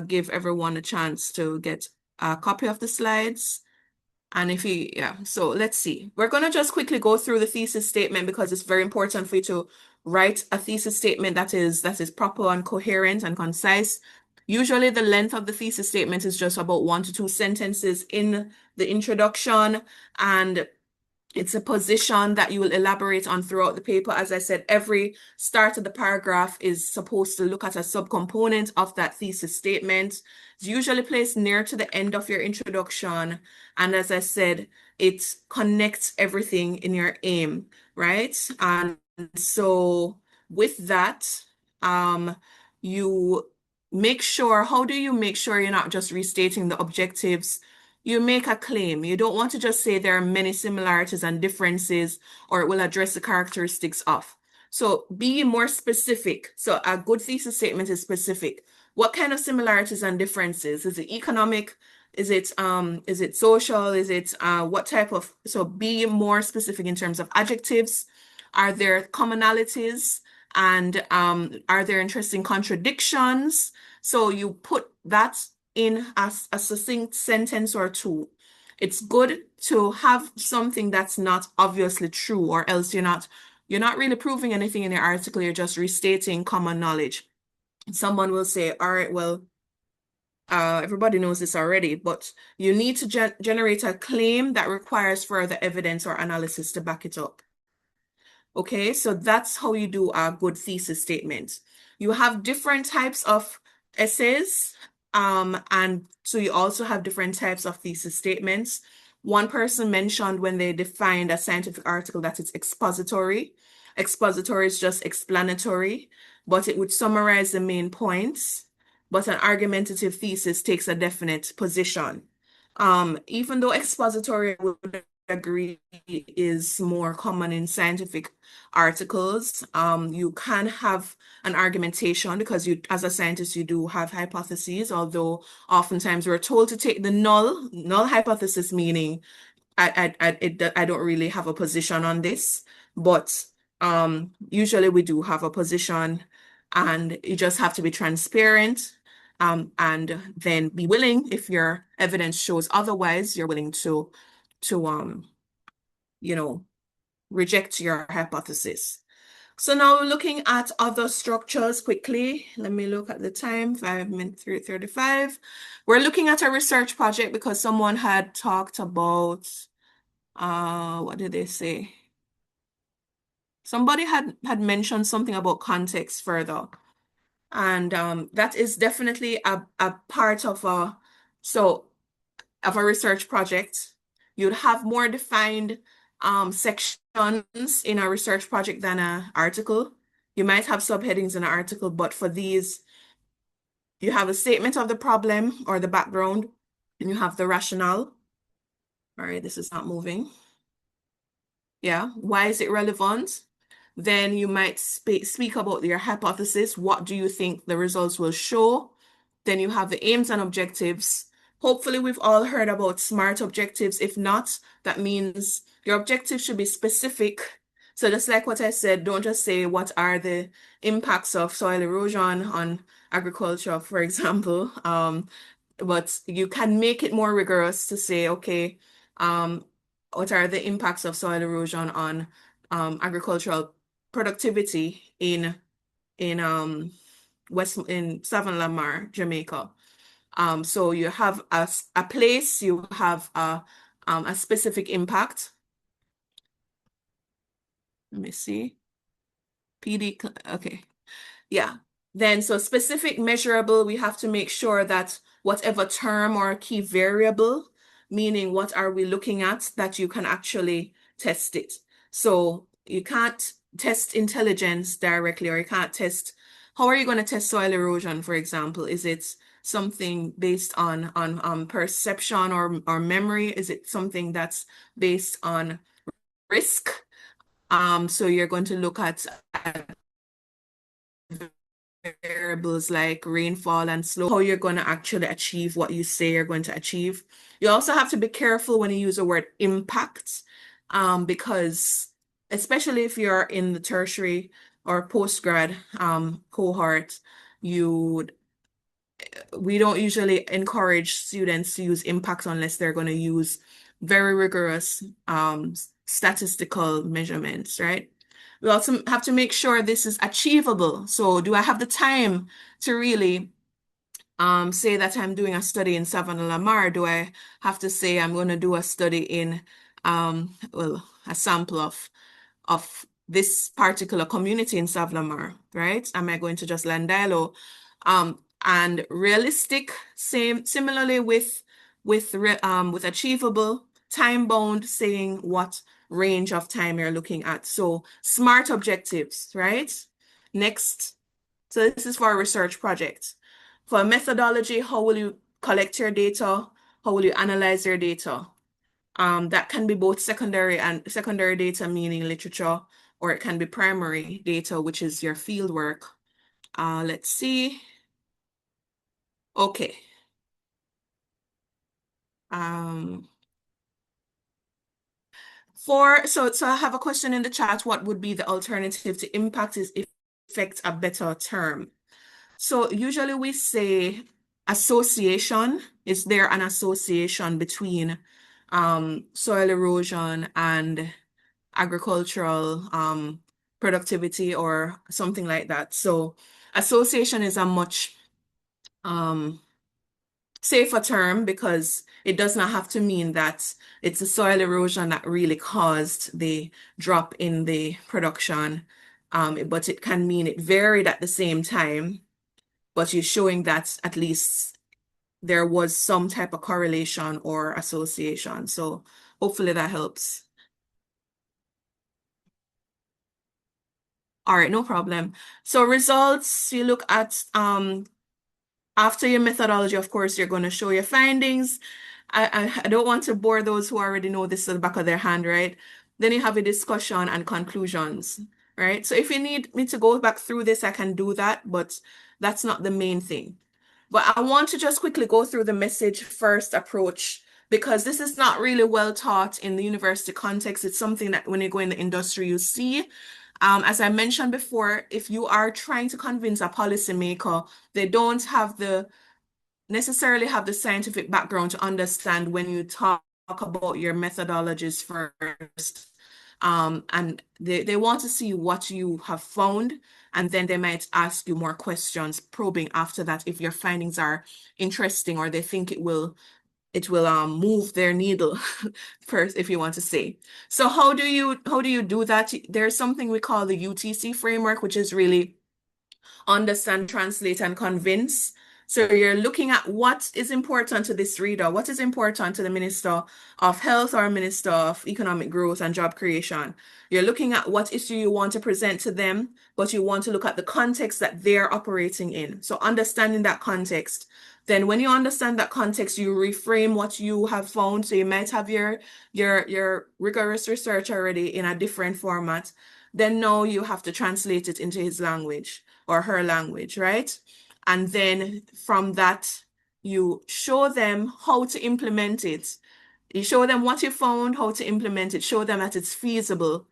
give everyone a chance to get a copy of the slides. And if you, yeah, so let's see. We're going to just quickly go through the thesis statement because it's very important for you to write a thesis statement that is proper and coherent and concise. Usually the length of the thesis statement is just about 1 to 2 sentences in the introduction, and it's a position that you will elaborate on throughout the paper. As I said, every start of the paragraph is supposed to look at a subcomponent of that thesis statement. It's usually placed near to the end of your introduction. And as I said, it connects everything in your aim, right? And so with that, you make sure, how do you make sure you're not just restating the objectives? You make a claim. You don't want to just say there are many similarities and differences, or it will address the characteristics of. So be more specific. So a good thesis statement is specific. What kind of similarities and differences? Is it economic? Is it social? Is it what type of, so be more specific in terms of adjectives. Are there commonalities? And are there interesting contradictions? So you put that in a succinct sentence or two. It's good to have something that's not obviously true, or else you're not really proving anything in your article, you're just restating common knowledge. Someone will say, all right, well, everybody knows this already, but you need to generate a claim that requires further evidence or analysis to back it up. Okay, so that's how you do a good thesis statement. You have different types of essays, and so you also have different types of thesis statements. One person mentioned when they defined a scientific article that it's expository. Expository is just explanatory, but it would summarize the main points. But an argumentative thesis takes a definite position. Even though expository would agree is more common in scientific articles, you can have an argumentation because you, as a scientist, you do have hypotheses, although oftentimes we're told to take the null hypothesis, meaning I don't really have a position on this, but usually we do have a position, and you just have to be transparent, and then be willing, if your evidence shows otherwise, you're willing to reject your hypothesis. So now we're looking at other structures quickly. Let me look at the time, 5 minutes, 3:35. We're looking at a research project because someone had talked about, what did they say? Somebody had mentioned something about context further. And that is definitely a part of a research project. You'd have more defined sections in a research project than an article. You might have subheadings in an article, but for these, you have a statement of the problem or the background, and you have the rationale. All right, this is not moving. Yeah, why is it relevant? Then you might speak about your hypothesis. What do you think the results will show? Then you have the aims and objectives. Hopefully, we've all heard about SMART objectives. If not, that means your objectives should be specific. So just like what I said, don't just say what are the impacts of soil erosion on agriculture, for example. But you can make it more rigorous to say, okay, what are the impacts of soil erosion on agricultural productivity in Southern Lamar, Jamaica. So you have a place, you have a specific impact. Let me see. PD, okay. Yeah. Then, so specific, measurable, we have to make sure that whatever term or key variable, meaning what are we looking at, that you can actually test it. So you can't test intelligence directly, or you can't test, how are you going to test soil erosion, for example? Is it something based on perception or memory? Is it something that's based on risk? So you're going to look at variables like rainfall and slope, how you're going to actually achieve what you say you're going to achieve. You also have to be careful when you use the word impact, because especially if you're in the tertiary or postgrad cohort, we don't usually encourage students to use impact unless they're going to use very rigorous statistical measurements, right? We also have to make sure this is achievable. So do I have the time to really say that I'm doing a study in Savannah Lamar? Do I have to say I'm going to do a study in well, a sample of this particular community in South Lamar, right? Am I going to just Landilo? And realistic, similarly with achievable, time bound, saying what range of time you're looking at. So SMART objectives, right? Next. So this is for a research project. For a methodology, how will you collect your data? How will you analyze your data? That can be both secondary data, meaning literature, or it can be primary data, which is your field work. Let's see. Okay. So I have a question in the chat. What would be the alternative to impact is effect a better term? So usually we say association. Is there an association between soil erosion and agricultural productivity or something like that? So association is a much safer term because it does not have to mean that it's the soil erosion that really caused the drop in the production, but it can mean it varied at the same time, but you're showing that at least there was some type of correlation or association. So hopefully that helps. All right, no problem. So results, you look at after your methodology, of course, you're going to show your findings. I don't want to bore those who already know this at the back of their hand, right? Then you have a discussion and conclusions, right? So if you need me to go back through this, I can do that, but that's not the main thing. But I want to just quickly go through the message first approach because this is not really well taught in the university context. It's something that when you go in the industry, you see. As I mentioned before, if you are trying to convince a policymaker, they don't necessarily have the scientific background to understand when you talk about your methodologies first. And they want to see what you have found, and then they might ask you more questions, probing after that if your findings are interesting or they think it will move their needle first, if you want to say. So how do you do that? There's something we call the UTC framework, which is really understand, translate, and convince. So you're looking at what is important to this reader, what is important to the Minister of Health or Minister of Economic Growth and Job Creation. You're looking at what issue you want to present to them, but you want to look at the context that they're operating in. So understanding that context. Then when you understand that context, you reframe what you have found. So you might have your rigorous research already in a different format. Then now you have to translate it into his language or her language, right? And then from that, you show them how to implement it. You show them what you found, how to implement it, show them that it's feasible.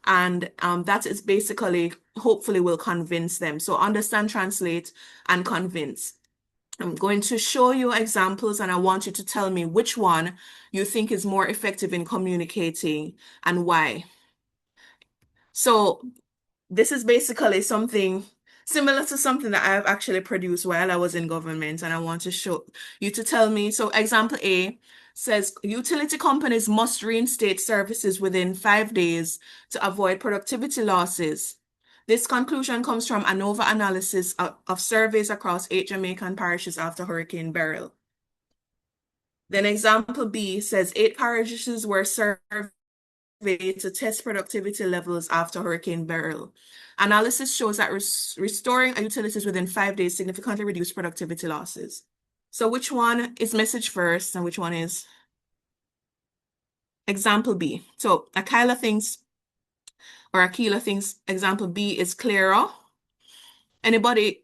And that is basically, hopefully, will convince them. So understand, translate, and convince. I'm going to show you examples, and I want you to tell me which one you think is more effective in communicating and why. So this is basically something similar to something that I've actually produced while I was in government, and I want to show you to tell me. So example A says utility companies must reinstate services within 5 days to avoid productivity losses. This conclusion comes from ANOVA analysis of surveys across 8 Jamaican parishes after Hurricane Beryl. Then example B says 8 parishes were surveyed to test productivity levels after Hurricane Beryl. Analysis shows that restoring utilities within 5 days significantly reduced productivity losses. So which one is message first and which one is example B? So Akila thinks example B is clearer. Anybody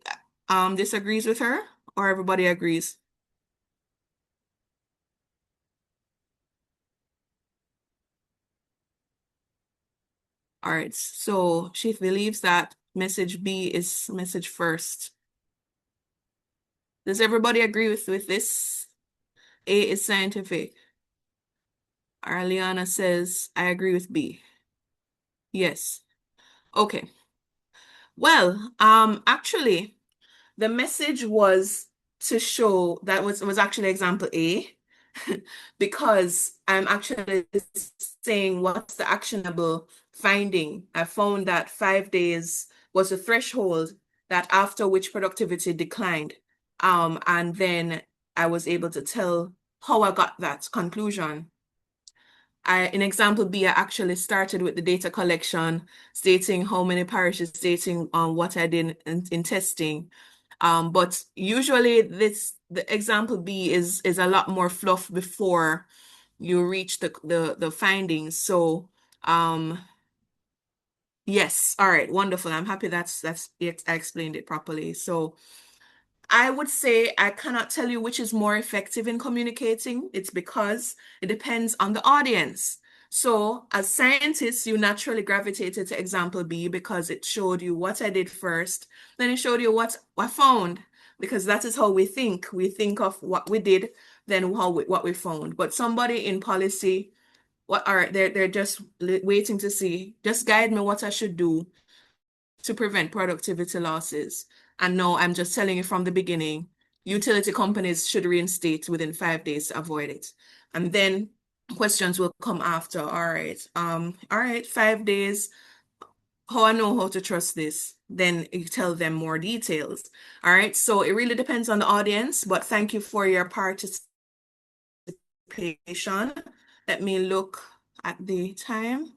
disagrees with her, or everybody agrees? All right, so she believes that message B is message first. Does everybody agree with this? A is scientific. Arliana says, I agree with B. Yes. Okay. Well, actually, the message was to show that was actually example A, because I'm actually saying what's the actionable finding. I found that 5 days was a threshold that after which productivity declined. And then I was able to tell how I got that conclusion. In example B, I actually started with the data collection, stating how many parishes, stating what I did in testing. But usually the example B is a lot more fluff before you reach the findings. So yes, all right, wonderful. I'm happy that's it. I explained it properly. So I would say I cannot tell you which is more effective in communicating. It's because it depends on the audience. So as scientists, you naturally gravitated to example B because it showed you what I did first. Then it showed you what I found, because that is how we think. We think of what we did, then what we found. But somebody in policy, they're just waiting to see, just guide me what I should do to prevent productivity losses. And no, I'm just telling you from the beginning, utility companies should reinstate within 5 days to avoid it. And then questions will come after. All right, 5 days. How I know how to trust this? Then you tell them more details. All right, so it really depends on the audience, but thank you for your participation. Let me look at the time.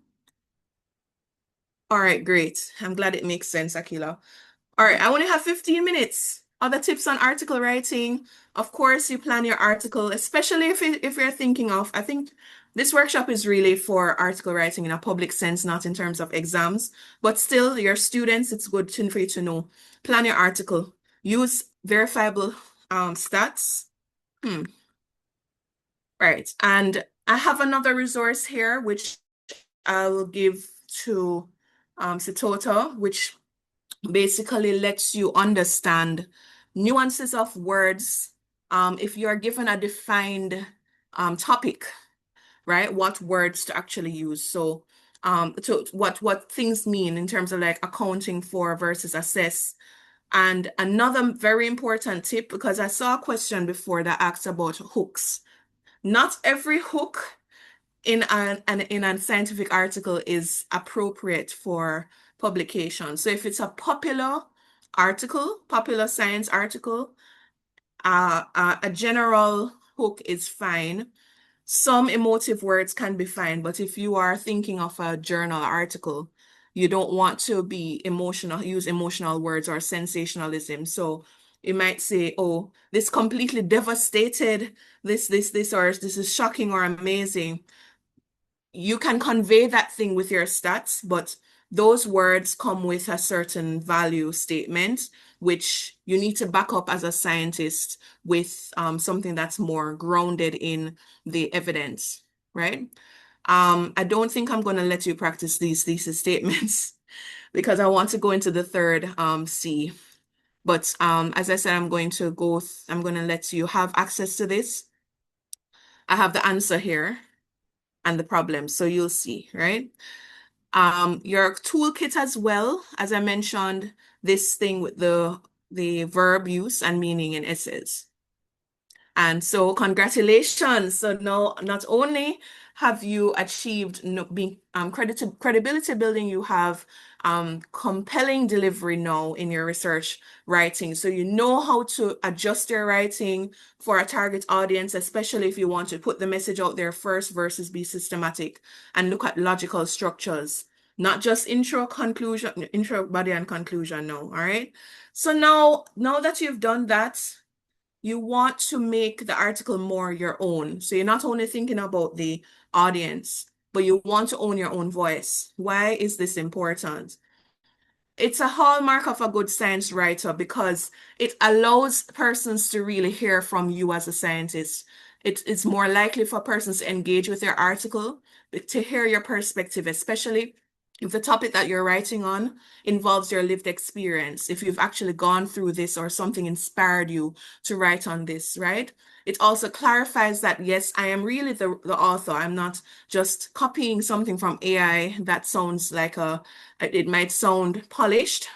All right, great. I'm glad it makes sense, Akila. All right, I only have 15 minutes. Other tips on article writing. Of course, you plan your article, especially if you're thinking of, I think this workshop is really for article writing in a public sense, not in terms of exams, but still your students, it's good for you to know. Plan your article. Use verifiable stats. Right, and I have another resource here, which I will give to Sitota, which basically lets you understand nuances of words. If you're given a defined topic, right, what words to actually use. So to what things mean in terms of like accounting for versus assess. And another very important tip, because I saw a question before that asked about hooks. Not every hook in a scientific article is appropriate for publication. So if it's a popular article, popular science article, A general hook is fine. Some emotive words can be fine, but if you are thinking of a journal article, you don't want to be emotional, use emotional words or sensationalism. So you might say, oh, this completely devastated, this, or this is shocking or amazing. You can convey that thing with your stats, but those words come with a certain value statement, which you need to back up as a scientist with something that's more grounded in the evidence, right? I don't think I'm going to let you practice these thesis statements because I want to go into the third C. But as I said, I'm going to let you have access to this. I have the answer here and the problem, so you'll see, right? Your toolkit as well, as I mentioned, this thing with the verb use and meaning in essays. And so congratulations. So now not only have you achieved being credibility building, you have compelling delivery now in your research writing. So you know how to adjust your writing for a target audience, especially if you want to put the message out there first versus be systematic and look at logical structures. Not just intro, body, and conclusion, no, all right? So now that you've done that, you want to make the article more your own. So you're not only thinking about the audience, but you want to own your own voice. Why is this important? It's a hallmark of a good science writer because it allows persons to really hear from you as a scientist. It's more likely for persons to engage with your article, to hear your perspective, especially if the topic that you're writing on involves your lived experience, if you've actually gone through this or something inspired you to write on this, right? It also clarifies that, yes, I am really the author. I'm not just copying something from AI that sounds like it might sound polished,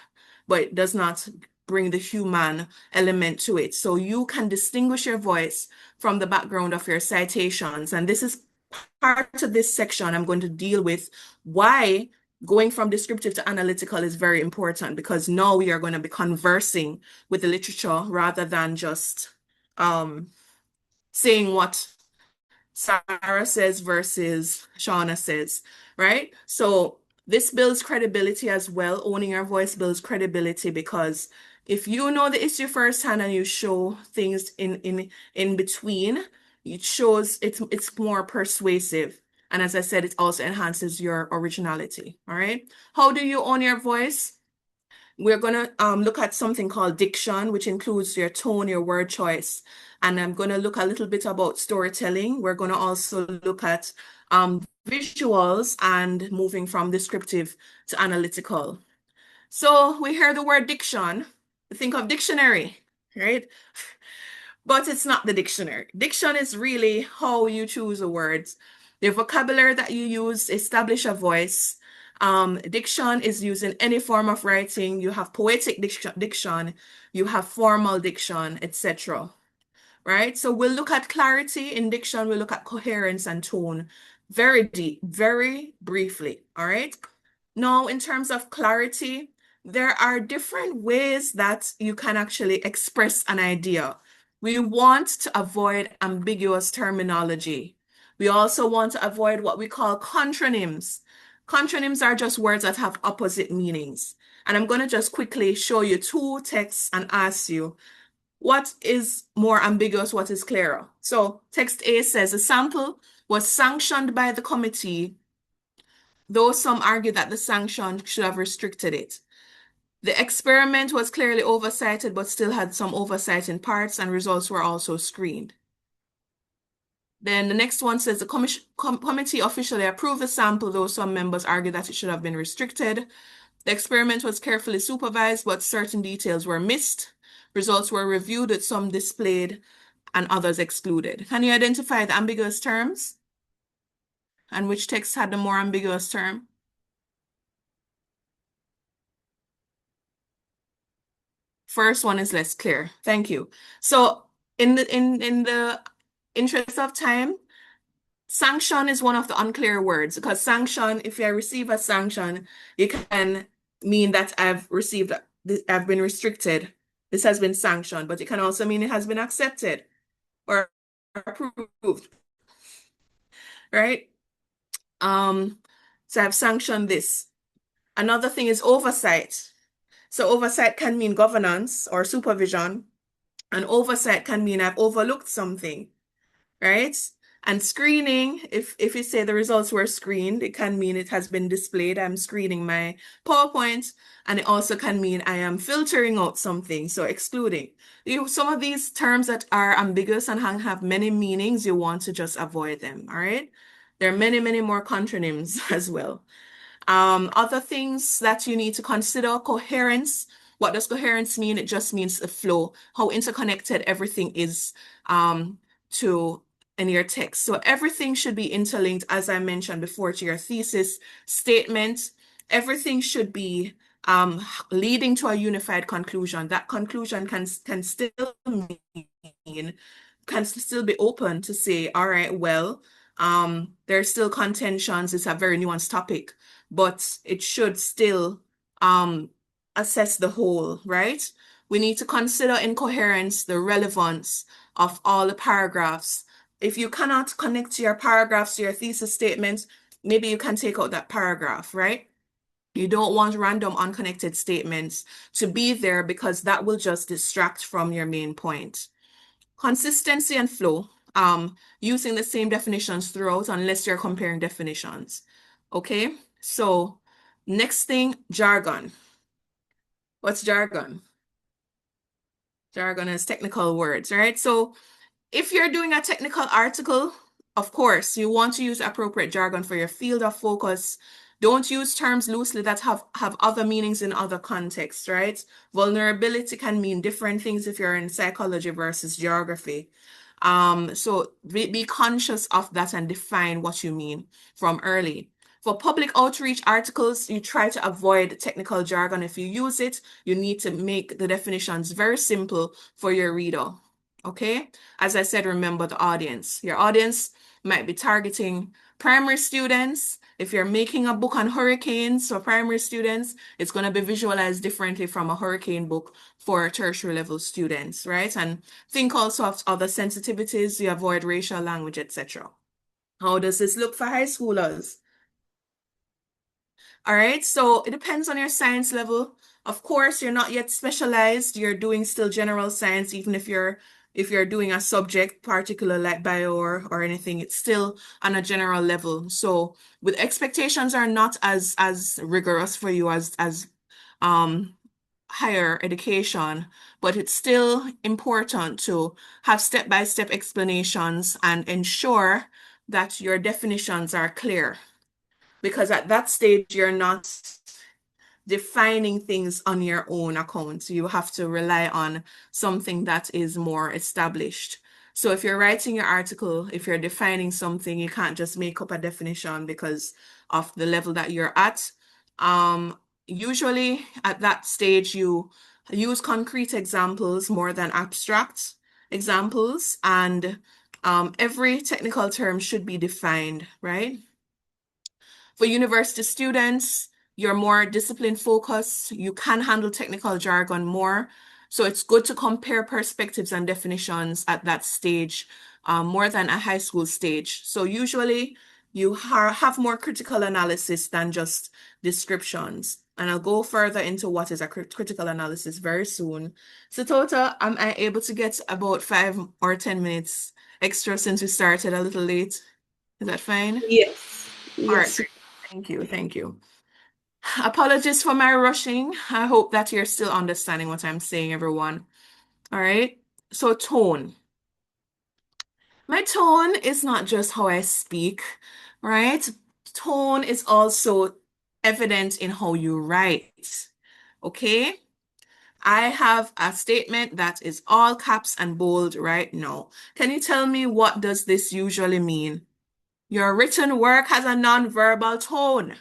but it does not bring the human element to it. So you can distinguish your voice from the background of your citations. And this is part of this section. I'm going to deal with why going from descriptive to analytical is very important, because now we are going to be conversing with the literature rather than just saying what Sarah says versus Shauna says, right? So this builds credibility as well. Owning your voice builds credibility because if you know the issue firsthand and you show things in between, it shows it's more persuasive. And as I said, it also enhances your originality. All right. How do you own your voice? We're going to look at something called diction, which includes your tone, your word choice. And I'm going to look a little bit about storytelling. We're going to also look at visuals and moving from descriptive to analytical. So we hear the word diction, think of dictionary, right? But it's not the dictionary. Diction is really how you choose the words. The vocabulary that you use establish a voice. Diction is used in any form of writing. You have poetic diction, you have formal diction, etc. Right? So we'll look at clarity in diction, we'll look at coherence and tone very deep, very briefly. All right. Now, in terms of clarity, there are different ways that you can actually express an idea. We want to avoid ambiguous terminology. We also want to avoid what we call contronyms. Contronyms are just words that have opposite meanings. And I'm going to just quickly show you two texts and ask you, what is more ambiguous, what is clearer? So text A says, a sample was sanctioned by the committee, though some argue that the sanction should have restricted it. The experiment was clearly oversighted, but still had some oversight in parts, and results were also screened. Then the next one says the committee officially approved the sample, though some members argue that it should have been restricted. The experiment was carefully supervised, but certain details were missed. Results were reviewed with some displayed and others excluded. Can you identify the ambiguous terms? And which text had the more ambiguous term? First one is less clear. Thank you. So in the interest of time, sanction is one of the unclear words, because sanction, if I receive a sanction, it can mean that I've been restricted This has been sanctioned, but it can also mean it has been accepted or approved, right? So I've sanctioned this. Another thing is oversight. So oversight can mean governance or supervision, and oversight can mean I've overlooked something, right? And screening, if you say the results were screened, it can mean it has been displayed. I'm screening my PowerPoint, and it also can mean I am filtering out something, so excluding. Some of these terms that are ambiguous and have many meanings, you want to just avoid them, all right? There are many, many more contronyms as well. Other things that you need to consider, coherence. What does coherence mean? It just means the flow, how interconnected everything is to in your text. So everything should be interlinked, as I mentioned before, to your thesis statement. Everything should be leading to a unified conclusion. That conclusion can still mean, can still be open to say, all right, well, there's still contentions. It's a very nuanced topic, but it should still assess the whole, right? We need to consider in coherence the relevance of all the paragraphs. If you cannot connect your paragraphs to your thesis statement, maybe you can take out that paragraph, right? You don't want random unconnected statements to be there because that will just distract from your main point. Consistency and flow, using the same definitions throughout unless you're comparing definitions. Okay, so next thing, jargon. What's jargon? Jargon is technical words, right? So if you're doing a technical article, of course, you want to use appropriate jargon for your field of focus. Don't use terms loosely that have other meanings in other contexts, right? Vulnerability can mean different things if you're in psychology versus geography. So be conscious of that and define what you mean from early. For public outreach articles, you try to avoid technical jargon. If you use it, you need to make the definitions very simple for your reader. Okay? As I said, remember the audience. Your audience might be targeting primary students. If you're making a book on hurricanes for primary students, it's going to be visualized differently from a hurricane book for tertiary level students, right? And think also of other sensitivities. You avoid racial language, etc. How does this look for high schoolers? All right, so it depends on your science level. Of course, you're not yet specialized. You're doing still general science, even if you're doing a subject particular like bio or anything, it's still on a general level. So with expectations are not as rigorous for you as higher education, but it's still important to have step-by-step explanations and ensure that your definitions are clear. Because at that stage, you're not defining things on your own account. You have to rely on something that is more established. So if you're writing your article, if you're defining something, you can't just make up a definition because of the level that you're at. Usually at that stage, you use concrete examples more than abstract examples, and every technical term should be defined, right? For university students, you're more discipline focused. You can handle technical jargon more. So it's good to compare perspectives and definitions at that stage more than a high school stage. So usually you have more critical analysis than just descriptions. And I'll go further into what is a critical analysis very soon. So Tota, am I able to get about 5 or 10 minutes extra since we started a little late? Is that fine? Yes. All right, Yes. great. Thank you. Thank you. Apologies for my rushing. I hope that you're still understanding what I'm saying, everyone. All right. So tone. My tone is not just how I speak, right? Tone is also evident in how you write. Okay? I have a statement that is all caps and bold right now. Can you tell me what does this usually mean? Your written work has a non-verbal tone.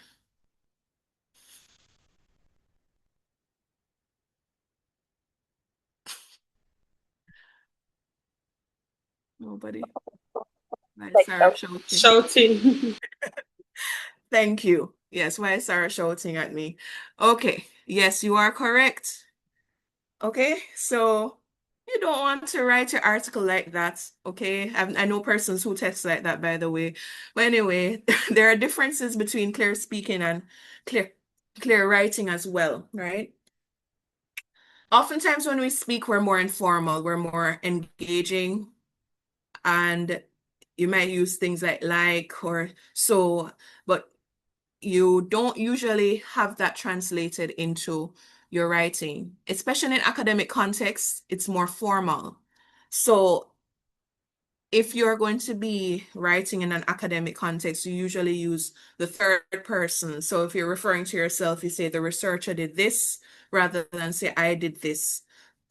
Nobody. Why is Sarah shouting? Shouting. Thank you. Yes, why is Sarah shouting at me? Okay. Yes, you are correct. Okay, so you don't want to write your article like that, okay? I know persons who text like that, by the way. But anyway, there are differences between clear speaking and clear clear writing as well, right? Oftentimes when we speak, we're more informal, we're more engaging, and you might use things like or so, but you don't usually have that translated into your writing, especially in academic context, it's more formal. So if you're going to be writing in an academic context, you usually use the third person. So if you're referring to yourself, you say the researcher did this rather than say I did this.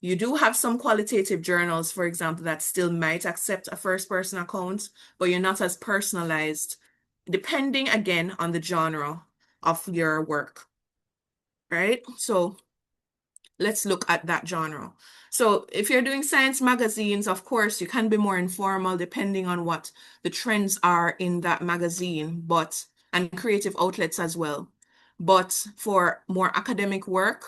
You do have some qualitative journals, for example, that still might accept a first person account, but you're not as personalized, depending again on the genre of your work, right? So let's look at that genre. So if you're doing science magazines, of course, you can be more informal depending on what the trends are in that magazine, and creative outlets as well. But for more academic work,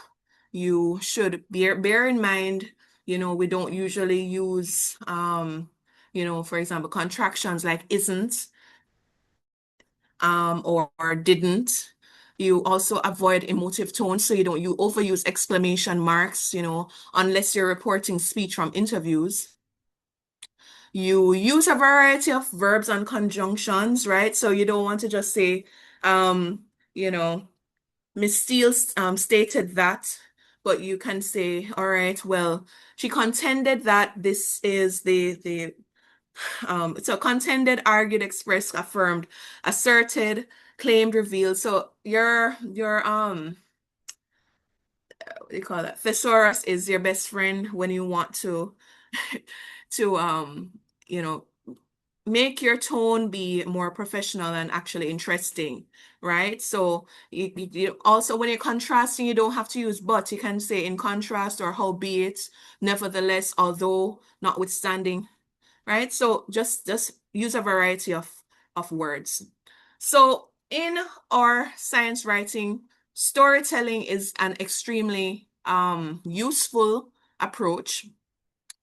you should bear in mind, we don't usually use, for example, contractions like isn't, or didn't. You also avoid emotive tones, so you overuse exclamation marks, unless you're reporting speech from interviews. You use a variety of verbs and conjunctions, right? So you don't want to just say, you know, Miss Steele stated that, but you can say, all right, well, she contended that this is the so contended, argued, expressed, affirmed, asserted, claimed, revealed. So your what do you call that? Thesaurus is your best friend when you want to to you know make your tone be more professional and actually interesting, right? So you also when you're contrasting, you don't have to use but. You can say in contrast or howbeit, nevertheless, although, notwithstanding, right? So just use a variety of words. So in our science writing, storytelling is an extremely useful approach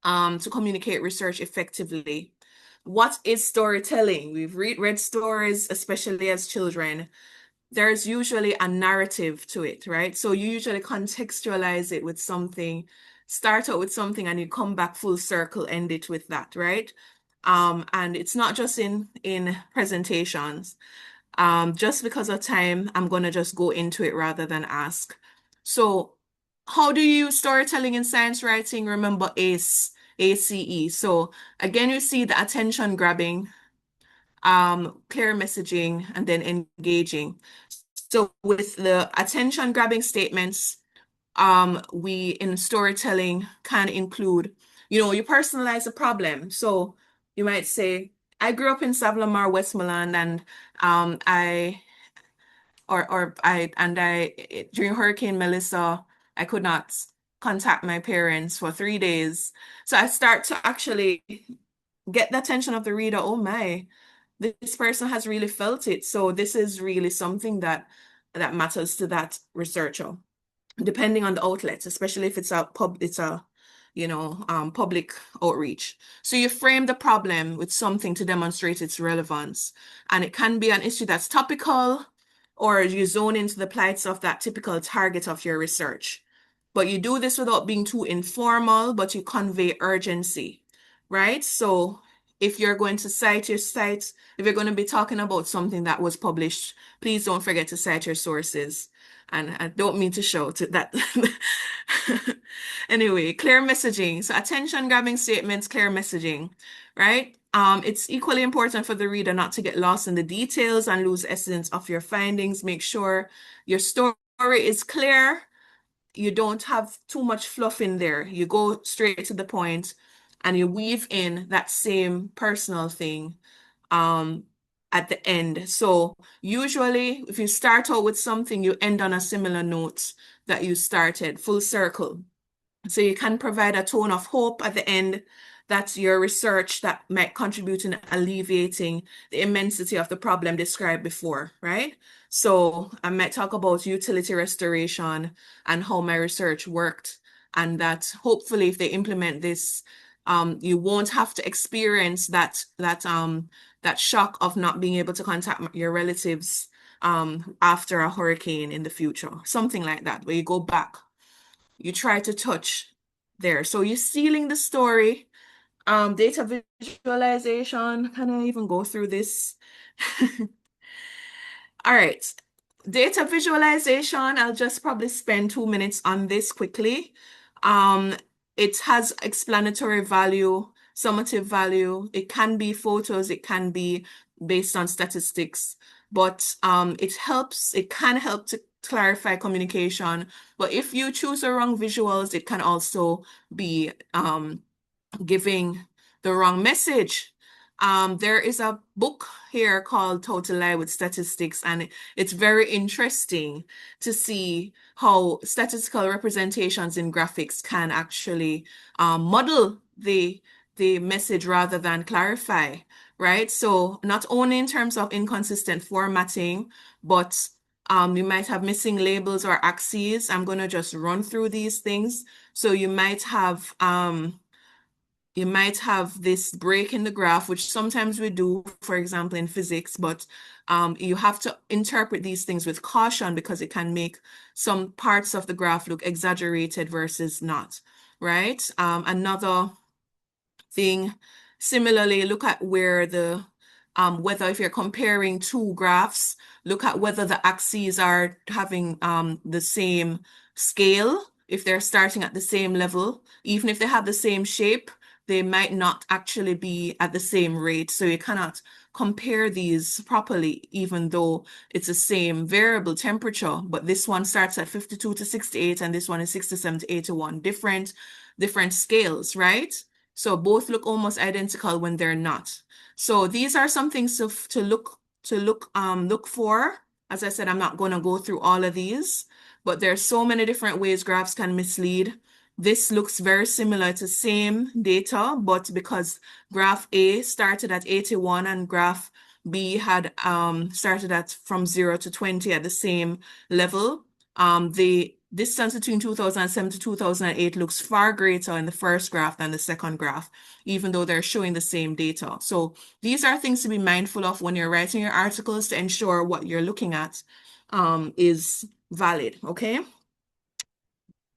to communicate research effectively. What is storytelling? We've read stories, especially as children. There's usually a narrative to it, right? So you usually contextualize it with something, start out with something, and you come back full circle, end it with that, right? And it's not just in presentations. Just because of time, I'm gonna just go into it rather than ask. So, how do you use storytelling in science writing? Remember ACE, ACE. So again, you see the attention grabbing, clear messaging, and then engaging. So with the attention grabbing statements, we in storytelling can include, you personalize a problem. So you might say, I grew up in Savlamar, Westmoreland, and I or I during Hurricane Melissa, I could not contact my parents for 3 days. So I start to actually get the attention of the reader. Oh my, this person has really felt it. So this is really something that matters to that researcher, depending on the outlet, especially if it's public outreach. So you frame the problem with something to demonstrate its relevance. And it can be an issue that's topical, or you zone into the plights of that typical target of your research. But you do this without being too informal, but you convey urgency, right? So if you're going to cite your sites, if you're going to be talking about something that was published, please don't forget to cite your sources. And I don't mean to shout that. Anyway, clear messaging. So attention grabbing statements, clear messaging, right? It's equally important for the reader not to get lost in the details and lose essence of your findings. Make sure your story is clear. You don't have too much fluff in there. You go straight to the point and you weave in that same personal thing at the end. So usually if you start out with something, you end on a similar note that you started, full circle. So you can provide a tone of hope at the end. That's your research that might contribute in alleviating the immensity of the problem described before, right? So I might talk about utility restoration and how my research worked and that hopefully if they implement this, you won't have to experience that shock of not being able to contact your relatives after a hurricane in the future, something like that, where you go back, you try to touch there. So you're sealing the story. Data visualization, can I even go through this? All right. Data visualization, I'll just probably spend 2 minutes on this quickly. It has explanatory value, summative value. It can be photos, it can be based on statistics, but it can help to clarify communication. But if you choose the wrong visuals, it can also be giving the wrong message. There is a book here called How to Lie with Statistics, and it's very interesting to see how statistical representations in graphics can actually model the message rather than clarify, right? So not only in terms of inconsistent formatting, but you might have missing labels or axes. I'm going to just run through these things. So you might have this break in the graph, which sometimes we do, for example, in physics, but you have to interpret these things with caution because it can make some parts of the graph look exaggerated versus not, right? Another thing, similarly, look at where whether if you're comparing two graphs, look at whether the axes are having the same scale. If they're starting at the same level, even if they have the same shape, they might not actually be at the same rate. So you cannot compare these properly, even though it's the same variable temperature. But this one starts at 52 to 68, and this one is 67 to 81. Different scales, right? So both look almost identical when they're not. So these are some things to look for. As I said, I'm not going to go through all of these, but there's so many different ways graphs can mislead. This looks very similar to same data, but because graph A started at 81 and graph B had started at from 0 to 20 at the same level, the distance between 2007 to 2008 looks far greater in the first graph than the second graph, even though they're showing the same data. So these are things to be mindful of when you're writing your articles to ensure what you're looking at is valid, okay?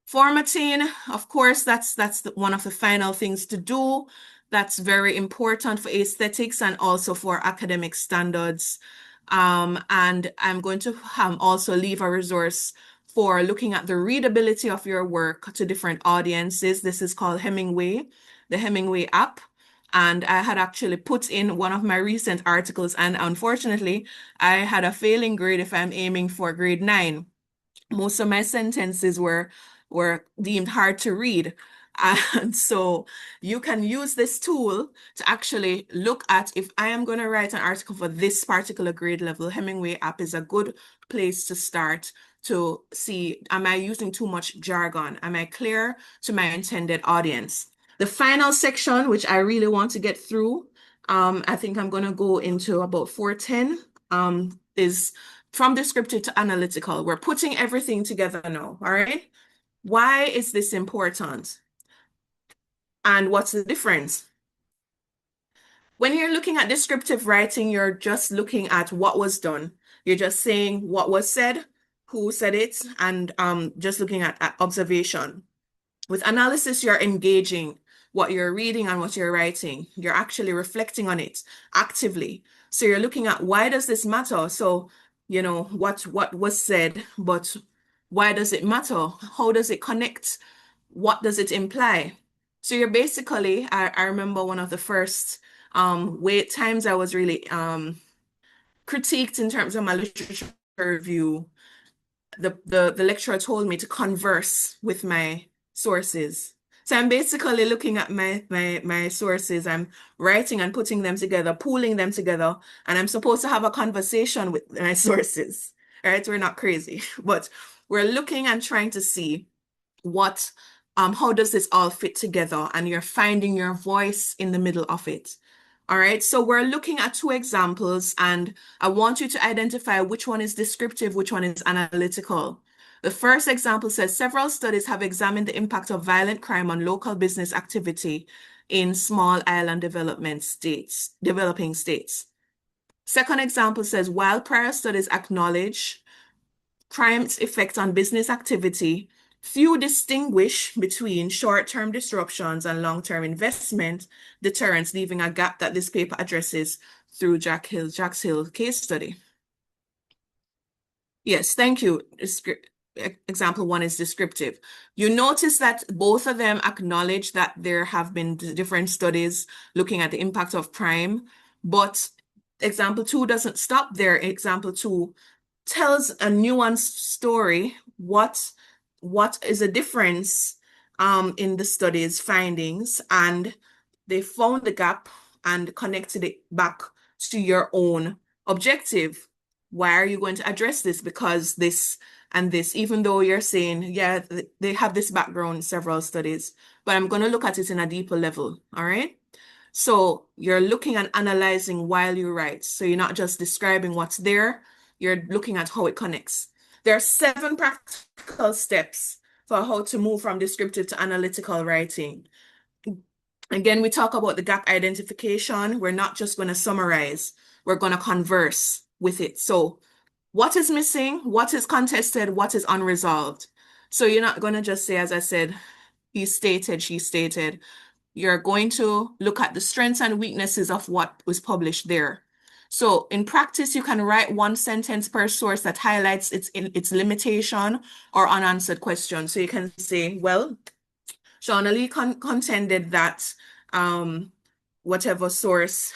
Formatting, of course, that's one of the final things to do. That's very important for aesthetics and also for academic standards. And I'm going to also leave a resource for looking at the readability of your work to different audiences. This is called Hemingway, the Hemingway app. And I had actually put in one of my recent articles, and unfortunately, I had a failing grade if I'm aiming for grade 9. Most of my sentences were deemed hard to read. And so you can use this tool to actually look at, if I am going to write an article for this particular grade level, Hemingway app is a good place to start to see, am I using too much jargon? Am I clear to my intended audience? The final section, which I really want to get through, I think I'm going to go into about 410, is from descriptive to analytical. We're putting everything together now, all right? Why is this important? And what's the difference? When you're looking at descriptive writing, you're just looking at what was done. You're just saying what was said, who said it, and just looking at observation. With analysis, you're engaging what you're reading and what you're writing. You're actually reflecting on it actively. So you're looking at, why does this matter? So, you know, what was said, but why does it matter? How does it connect? What does it imply? So you're basically, I remember one of the first times I was really critiqued in terms of my literature review. The lecturer told me to converse with my sources. So I'm basically looking at my sources, I'm writing and putting them together, pooling them together, and I'm supposed to have a conversation with my sources, right? We're not crazy, but we're looking and trying to see what, how does this all fit together? And you're finding your voice in the middle of it. All right, so we're looking at two examples, and I want you to identify which one is descriptive, which one is analytical. The first example says several studies have examined the impact of violent crime on local business activity in small island developing states. Second example says while prior studies acknowledge crime's effect on business activity, few distinguish between short-term disruptions and long-term investment deterrence, leaving a gap that this paper addresses through Jack's Hill case study. Yes, thank you. Example 1 is descriptive. You notice that both of them acknowledge that there have been different studies looking at the impact of crime, but example 2 doesn't stop there. Example 2 tells a nuanced story. What is a difference in the study's findings, and they found the gap and connected it back to your own objective. Why are you going to address this? Because this and this, even though you're saying, yeah, they have this background in several studies, but I'm going to look at it in a deeper level, all right? So you're looking and analyzing while you write. So you're not just describing what's there, you're looking at how it connects. There are 7 practical steps for how to move from descriptive to analytical writing. Again, we talk about the gap identification. We're not just going to summarize, we're going to converse with it. So what is missing? What is contested? What is unresolved? So you're not going to just say, as I said, he stated, she stated. You're going to look at the strengths and weaknesses of what was published there. So in practice, you can write 1 sentence per source that highlights its limitation or unanswered question. So you can say, well, Shauna Lee contended that whatever source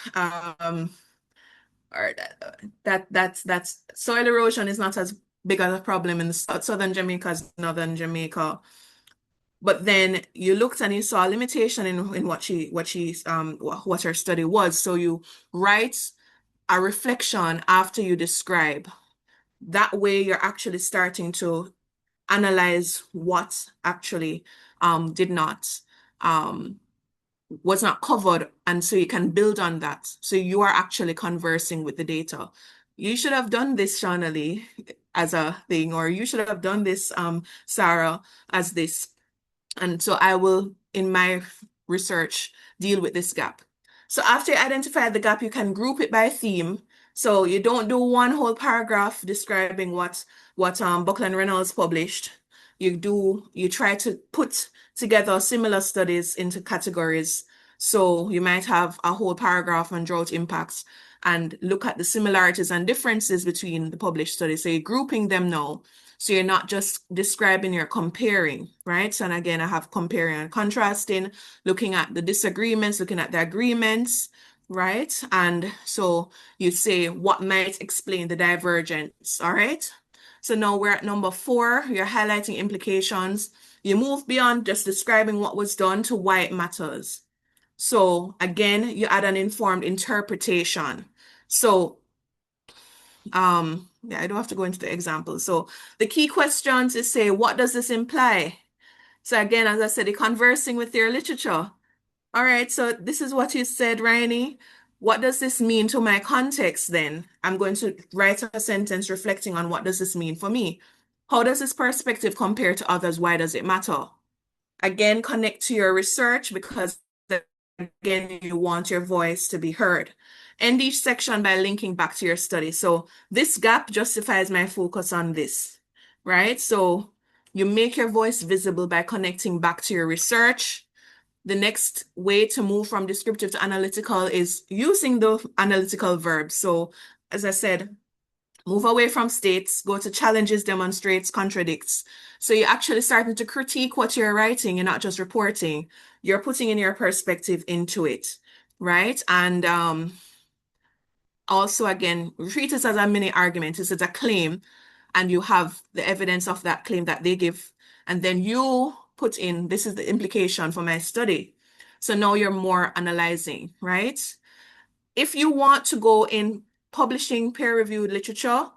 or that's soil erosion is not as big of a problem in the southern Jamaica as northern Jamaica. But then you looked and you saw a limitation in what her study was. So you write a reflection after you describe. That way you're actually starting to analyze what actually was not covered, and so you can build on that. So you are actually conversing with the data. You should have done this, Shauna Lee, as a thing, or you should have done this, Sarah, as this. And so I will, in my research, deal with this gap. So after you identify the gap, you can group it by theme. So you don't do one whole paragraph describing what Buckland-Reynolds published. You try to put together similar studies into categories. So you might have a whole paragraph on drought impacts and look at the similarities and differences between the published studies. So you're grouping them now. So you're not just describing, you're comparing, right? So, and again, I have comparing and contrasting, looking at the disagreements, looking at the agreements, right? And so you say what might explain the divergence, all right? So now we're at number 4, you're highlighting implications. You move beyond just describing what was done to why it matters. So again, you add an informed interpretation. So yeah, I don't have to go into the example. So the key questions is say, what does this imply? So again, as I said, you're conversing with their literature. All right, so this is what you said, Rainy. What does this mean to my context then? I'm going to write a sentence reflecting on what does this mean for me? How does this perspective compare to others? Why does it matter? Again, connect to your research because again, you want your voice to be heard. End each section by linking back to your study. So this gap justifies my focus on this, right? So you make your voice visible by connecting back to your research. The next way to move from descriptive to analytical is using the analytical verbs. So as I said, move away from states, go to challenges, demonstrates, contradicts. So you're actually starting to critique what you're writing. You're not just reporting. You're putting in your perspective into it, right? And also, again, treat this as a mini argument. This is a claim, and you have the evidence of that claim that they give. And then you put in, this is the implication for my study. So now you're more analyzing, right? If you want to go in publishing peer-reviewed literature,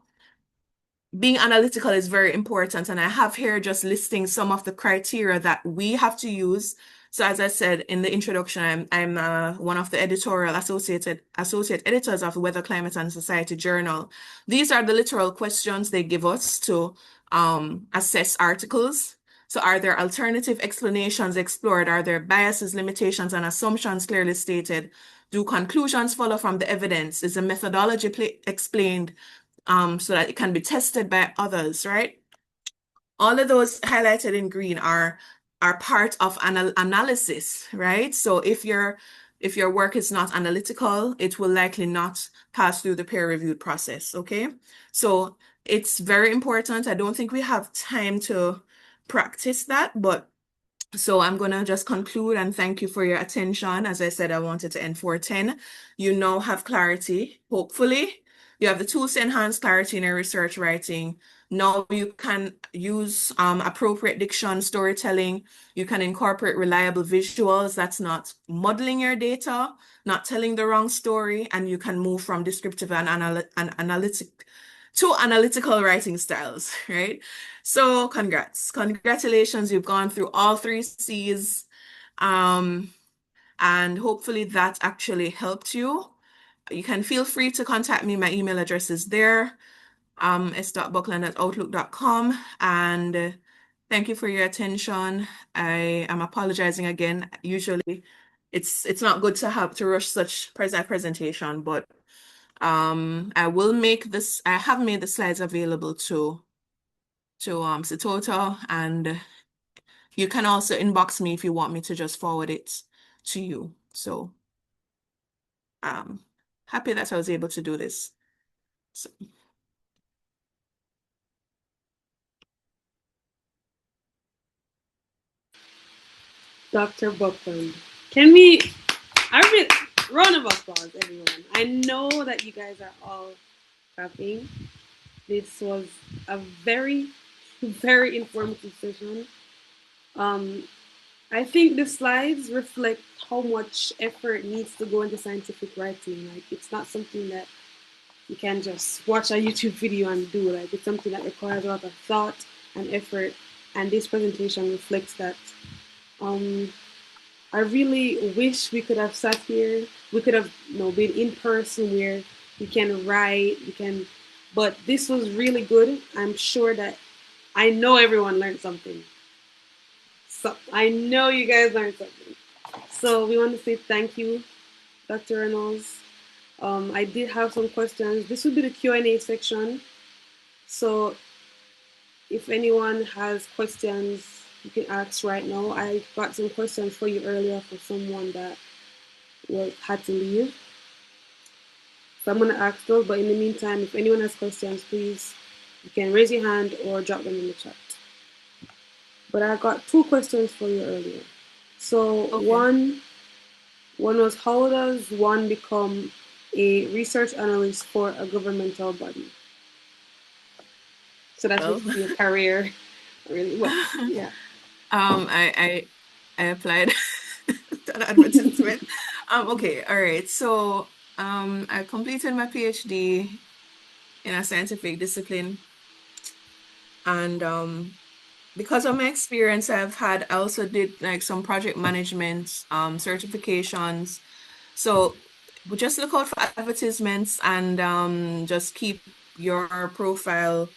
being analytical is very important. And I have here just listing some of the criteria that we have to use So as I said in the introduction, I'm one of the editorial associate editors of the Weather, Climate and Society Journal. These are the literal questions they give us to assess articles. So are there alternative explanations explored? Are there biases, limitations, and assumptions clearly stated? Do conclusions follow from the evidence? Is the methodology explained so that it can be tested by others, right? All of those highlighted in green are part of analysis, right? So if your work is not analytical, it will likely not pass through the peer-reviewed process, okay? So it's very important. I don't think we have time to practice that, but so I'm going to just conclude and thank you for your attention. As I said, I wanted to end 410. You now have clarity, hopefully. You have the tools to enhance clarity in your research writing. Now you can use appropriate diction, storytelling. You can incorporate reliable visuals. That's not modeling your data, not telling the wrong story, and you can move from descriptive and analytical writing styles, right? So congratulations, you've gone through all 3 C's, and hopefully that actually helped you. You can feel free to contact me. My email address is there, s.buckland@outlook.com, and thank you for your attention. I am apologizing again. Usually it's not good to have to rush such presentation, but I have made the slides available to Sitota, and you can also inbox me if you want me to just forward it to you. So happy that I was able to do this. So. Dr. Buckland, round of applause, everyone. I know that you guys are all clapping. This was a very, very informative session. I think the slides reflect how much effort needs to go into scientific writing. Like, it's not something that you can just watch a YouTube video and do. Like, it's something that requires a lot of thought and effort, and this presentation reflects that. I really wish we could have sat here. We could have, been in person where we can write, but this was really good. I'm sure that I know everyone learned something. So I know you guys learned something. So we want to say thank you, Dr. Reynolds. I did have some questions. This will be the Q&A section. So if anyone has questions, you can ask right now. I got some questions for you earlier for someone that had to leave. So I'm going to ask those, but in the meantime, if anyone has questions, please, you can raise your hand or drop them in the chat. But I got 2 questions for you earlier. So okay. One was, how does one become a research analyst for a governmental body? So that's basically a career. Really well, yeah. I applied to an advertisement. Okay, all right. So I completed my PhD in a scientific discipline, and because of my experience I also did like some project management certifications. So just look out for advertisements and just keep your profile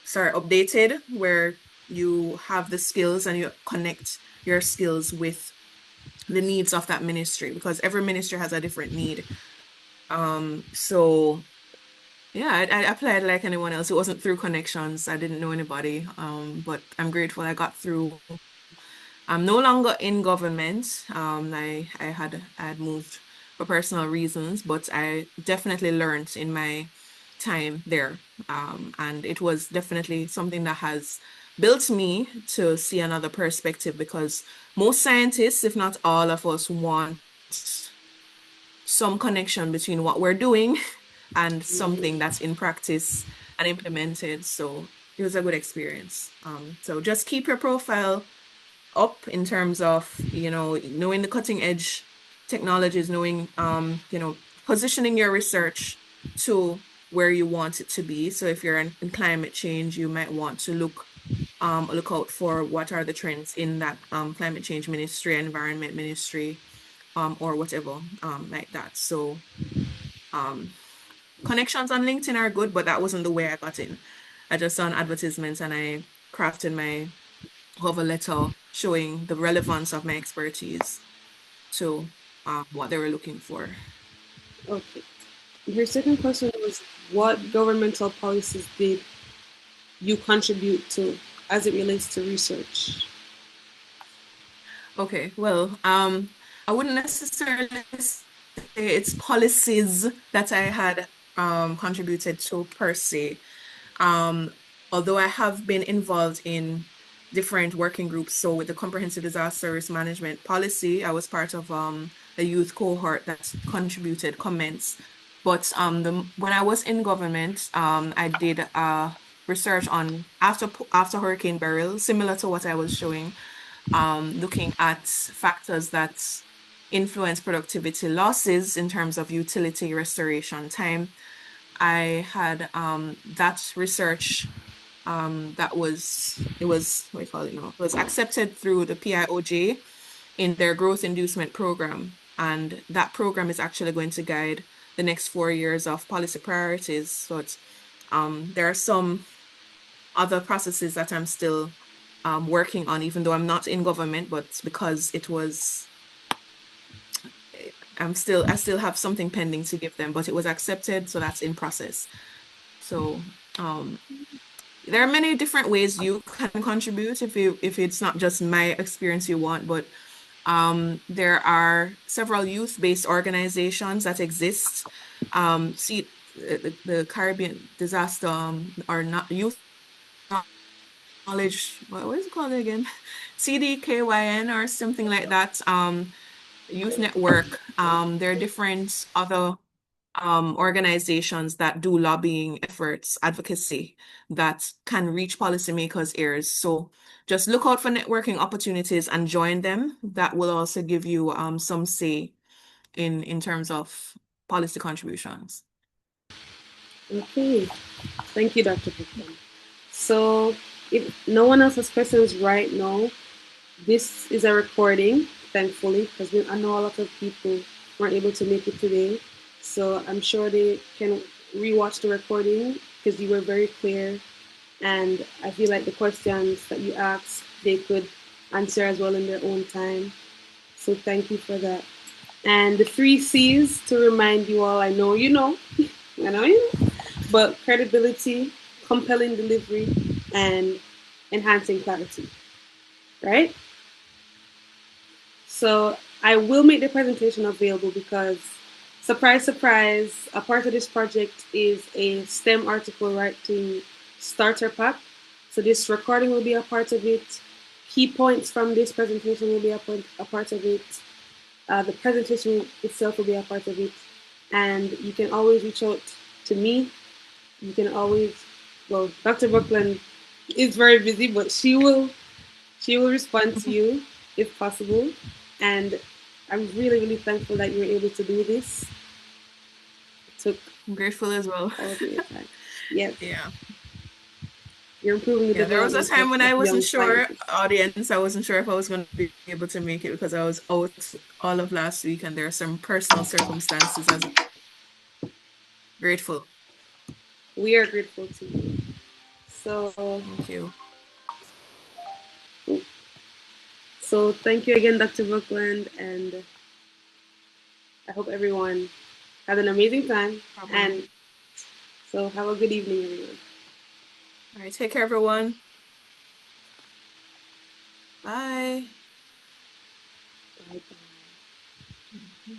updated, where you have the skills and you connect your skills with the needs of that ministry, because every ministry has a different need. So yeah, I applied like anyone else. It wasn't through connections. I didn't know anybody, but I'm grateful I got through. I'm no longer in government. I had moved for personal reasons, but I definitely learned in my time there. And it was definitely something that has built me to see another perspective, because most scientists, if not all of us, want some connection between what we're doing and something that's in practice and implemented. So it was a good experience. So just keep your profile up in terms of, knowing the cutting edge technologies, knowing, positioning your research to where you want it to be. So if you're in climate change, you might want to look look out for what are the trends in that climate change ministry, environment ministry, or whatever like that. So connections on LinkedIn are good, but that wasn't the way I got in. I just saw an advertisement and I crafted my cover letter showing the relevance of my expertise to what they were looking for. Okay. Your second question was, what governmental policies did you contribute to as it relates to research? Okay, well, I wouldn't necessarily say it's policies that I had contributed to per se. Um, Although I have been involved in different working groups. So with the Comprehensive Disaster Risk Management Policy, I was part of a youth cohort that contributed comments. But when I was in government, I did research on after Hurricane Beryl, similar to what I was showing, looking at factors that influence productivity losses in terms of utility restoration time. I had that research that was what do you call it now? It was accepted through the PIOJ in their growth inducement program. And that program is actually going to guide the next 4 years of policy priorities. But there are some other processes that I'm still working on, even though I'm not in government, but because it was I still have something pending to give them, but it was accepted, so that's in process. So there are many different ways you can contribute if it's not just my experience you want, but there are several youth-based organizations that exist. See the Caribbean disaster or not youth knowledge, what is it called again? CDKYN or something like that. Youth Network. There are different other organizations that do lobbying efforts, advocacy that can reach policymakers' ears. So just look out for networking opportunities and join them. That will also give you some say in terms of policy contributions. Okay. Thank you, Dr. Buckland. So if no one else has questions right now, this is a recording, thankfully, because I know a lot of people weren't able to make it today. So I'm sure they can rewatch the recording because you were very clear. And I feel like the questions that you asked, they could answer as well in their own time. So thank you for that. And the 3 C's to remind you all, I know you know, I know you know, but credibility, compelling delivery, and enhancing clarity, right? So I will make the presentation available because, surprise, surprise, a part of this project is a STEM article writing starter pack. So this recording will be a part of it. Key points from this presentation will be a part of it. The presentation itself will be a part of it. And you can always reach out to me. You can always, well, Dr. Buckland is very busy, but she will respond to you if possible. And I'm really, really thankful that you were able to do this. I'm grateful as well. All of your time. Yes. Yeah. You're improving the There was a development time when I of wasn't young sure, scientists. audience, I wasn't sure if I was going to be able to make it because I was out all of last week and there are some personal circumstances as grateful. We are grateful to you. So Thank you. So thank you again, Dr. Buckland, and I hope everyone had an amazing time. And so have a good evening, everyone. All right, take care, everyone. Bye. Bye-bye.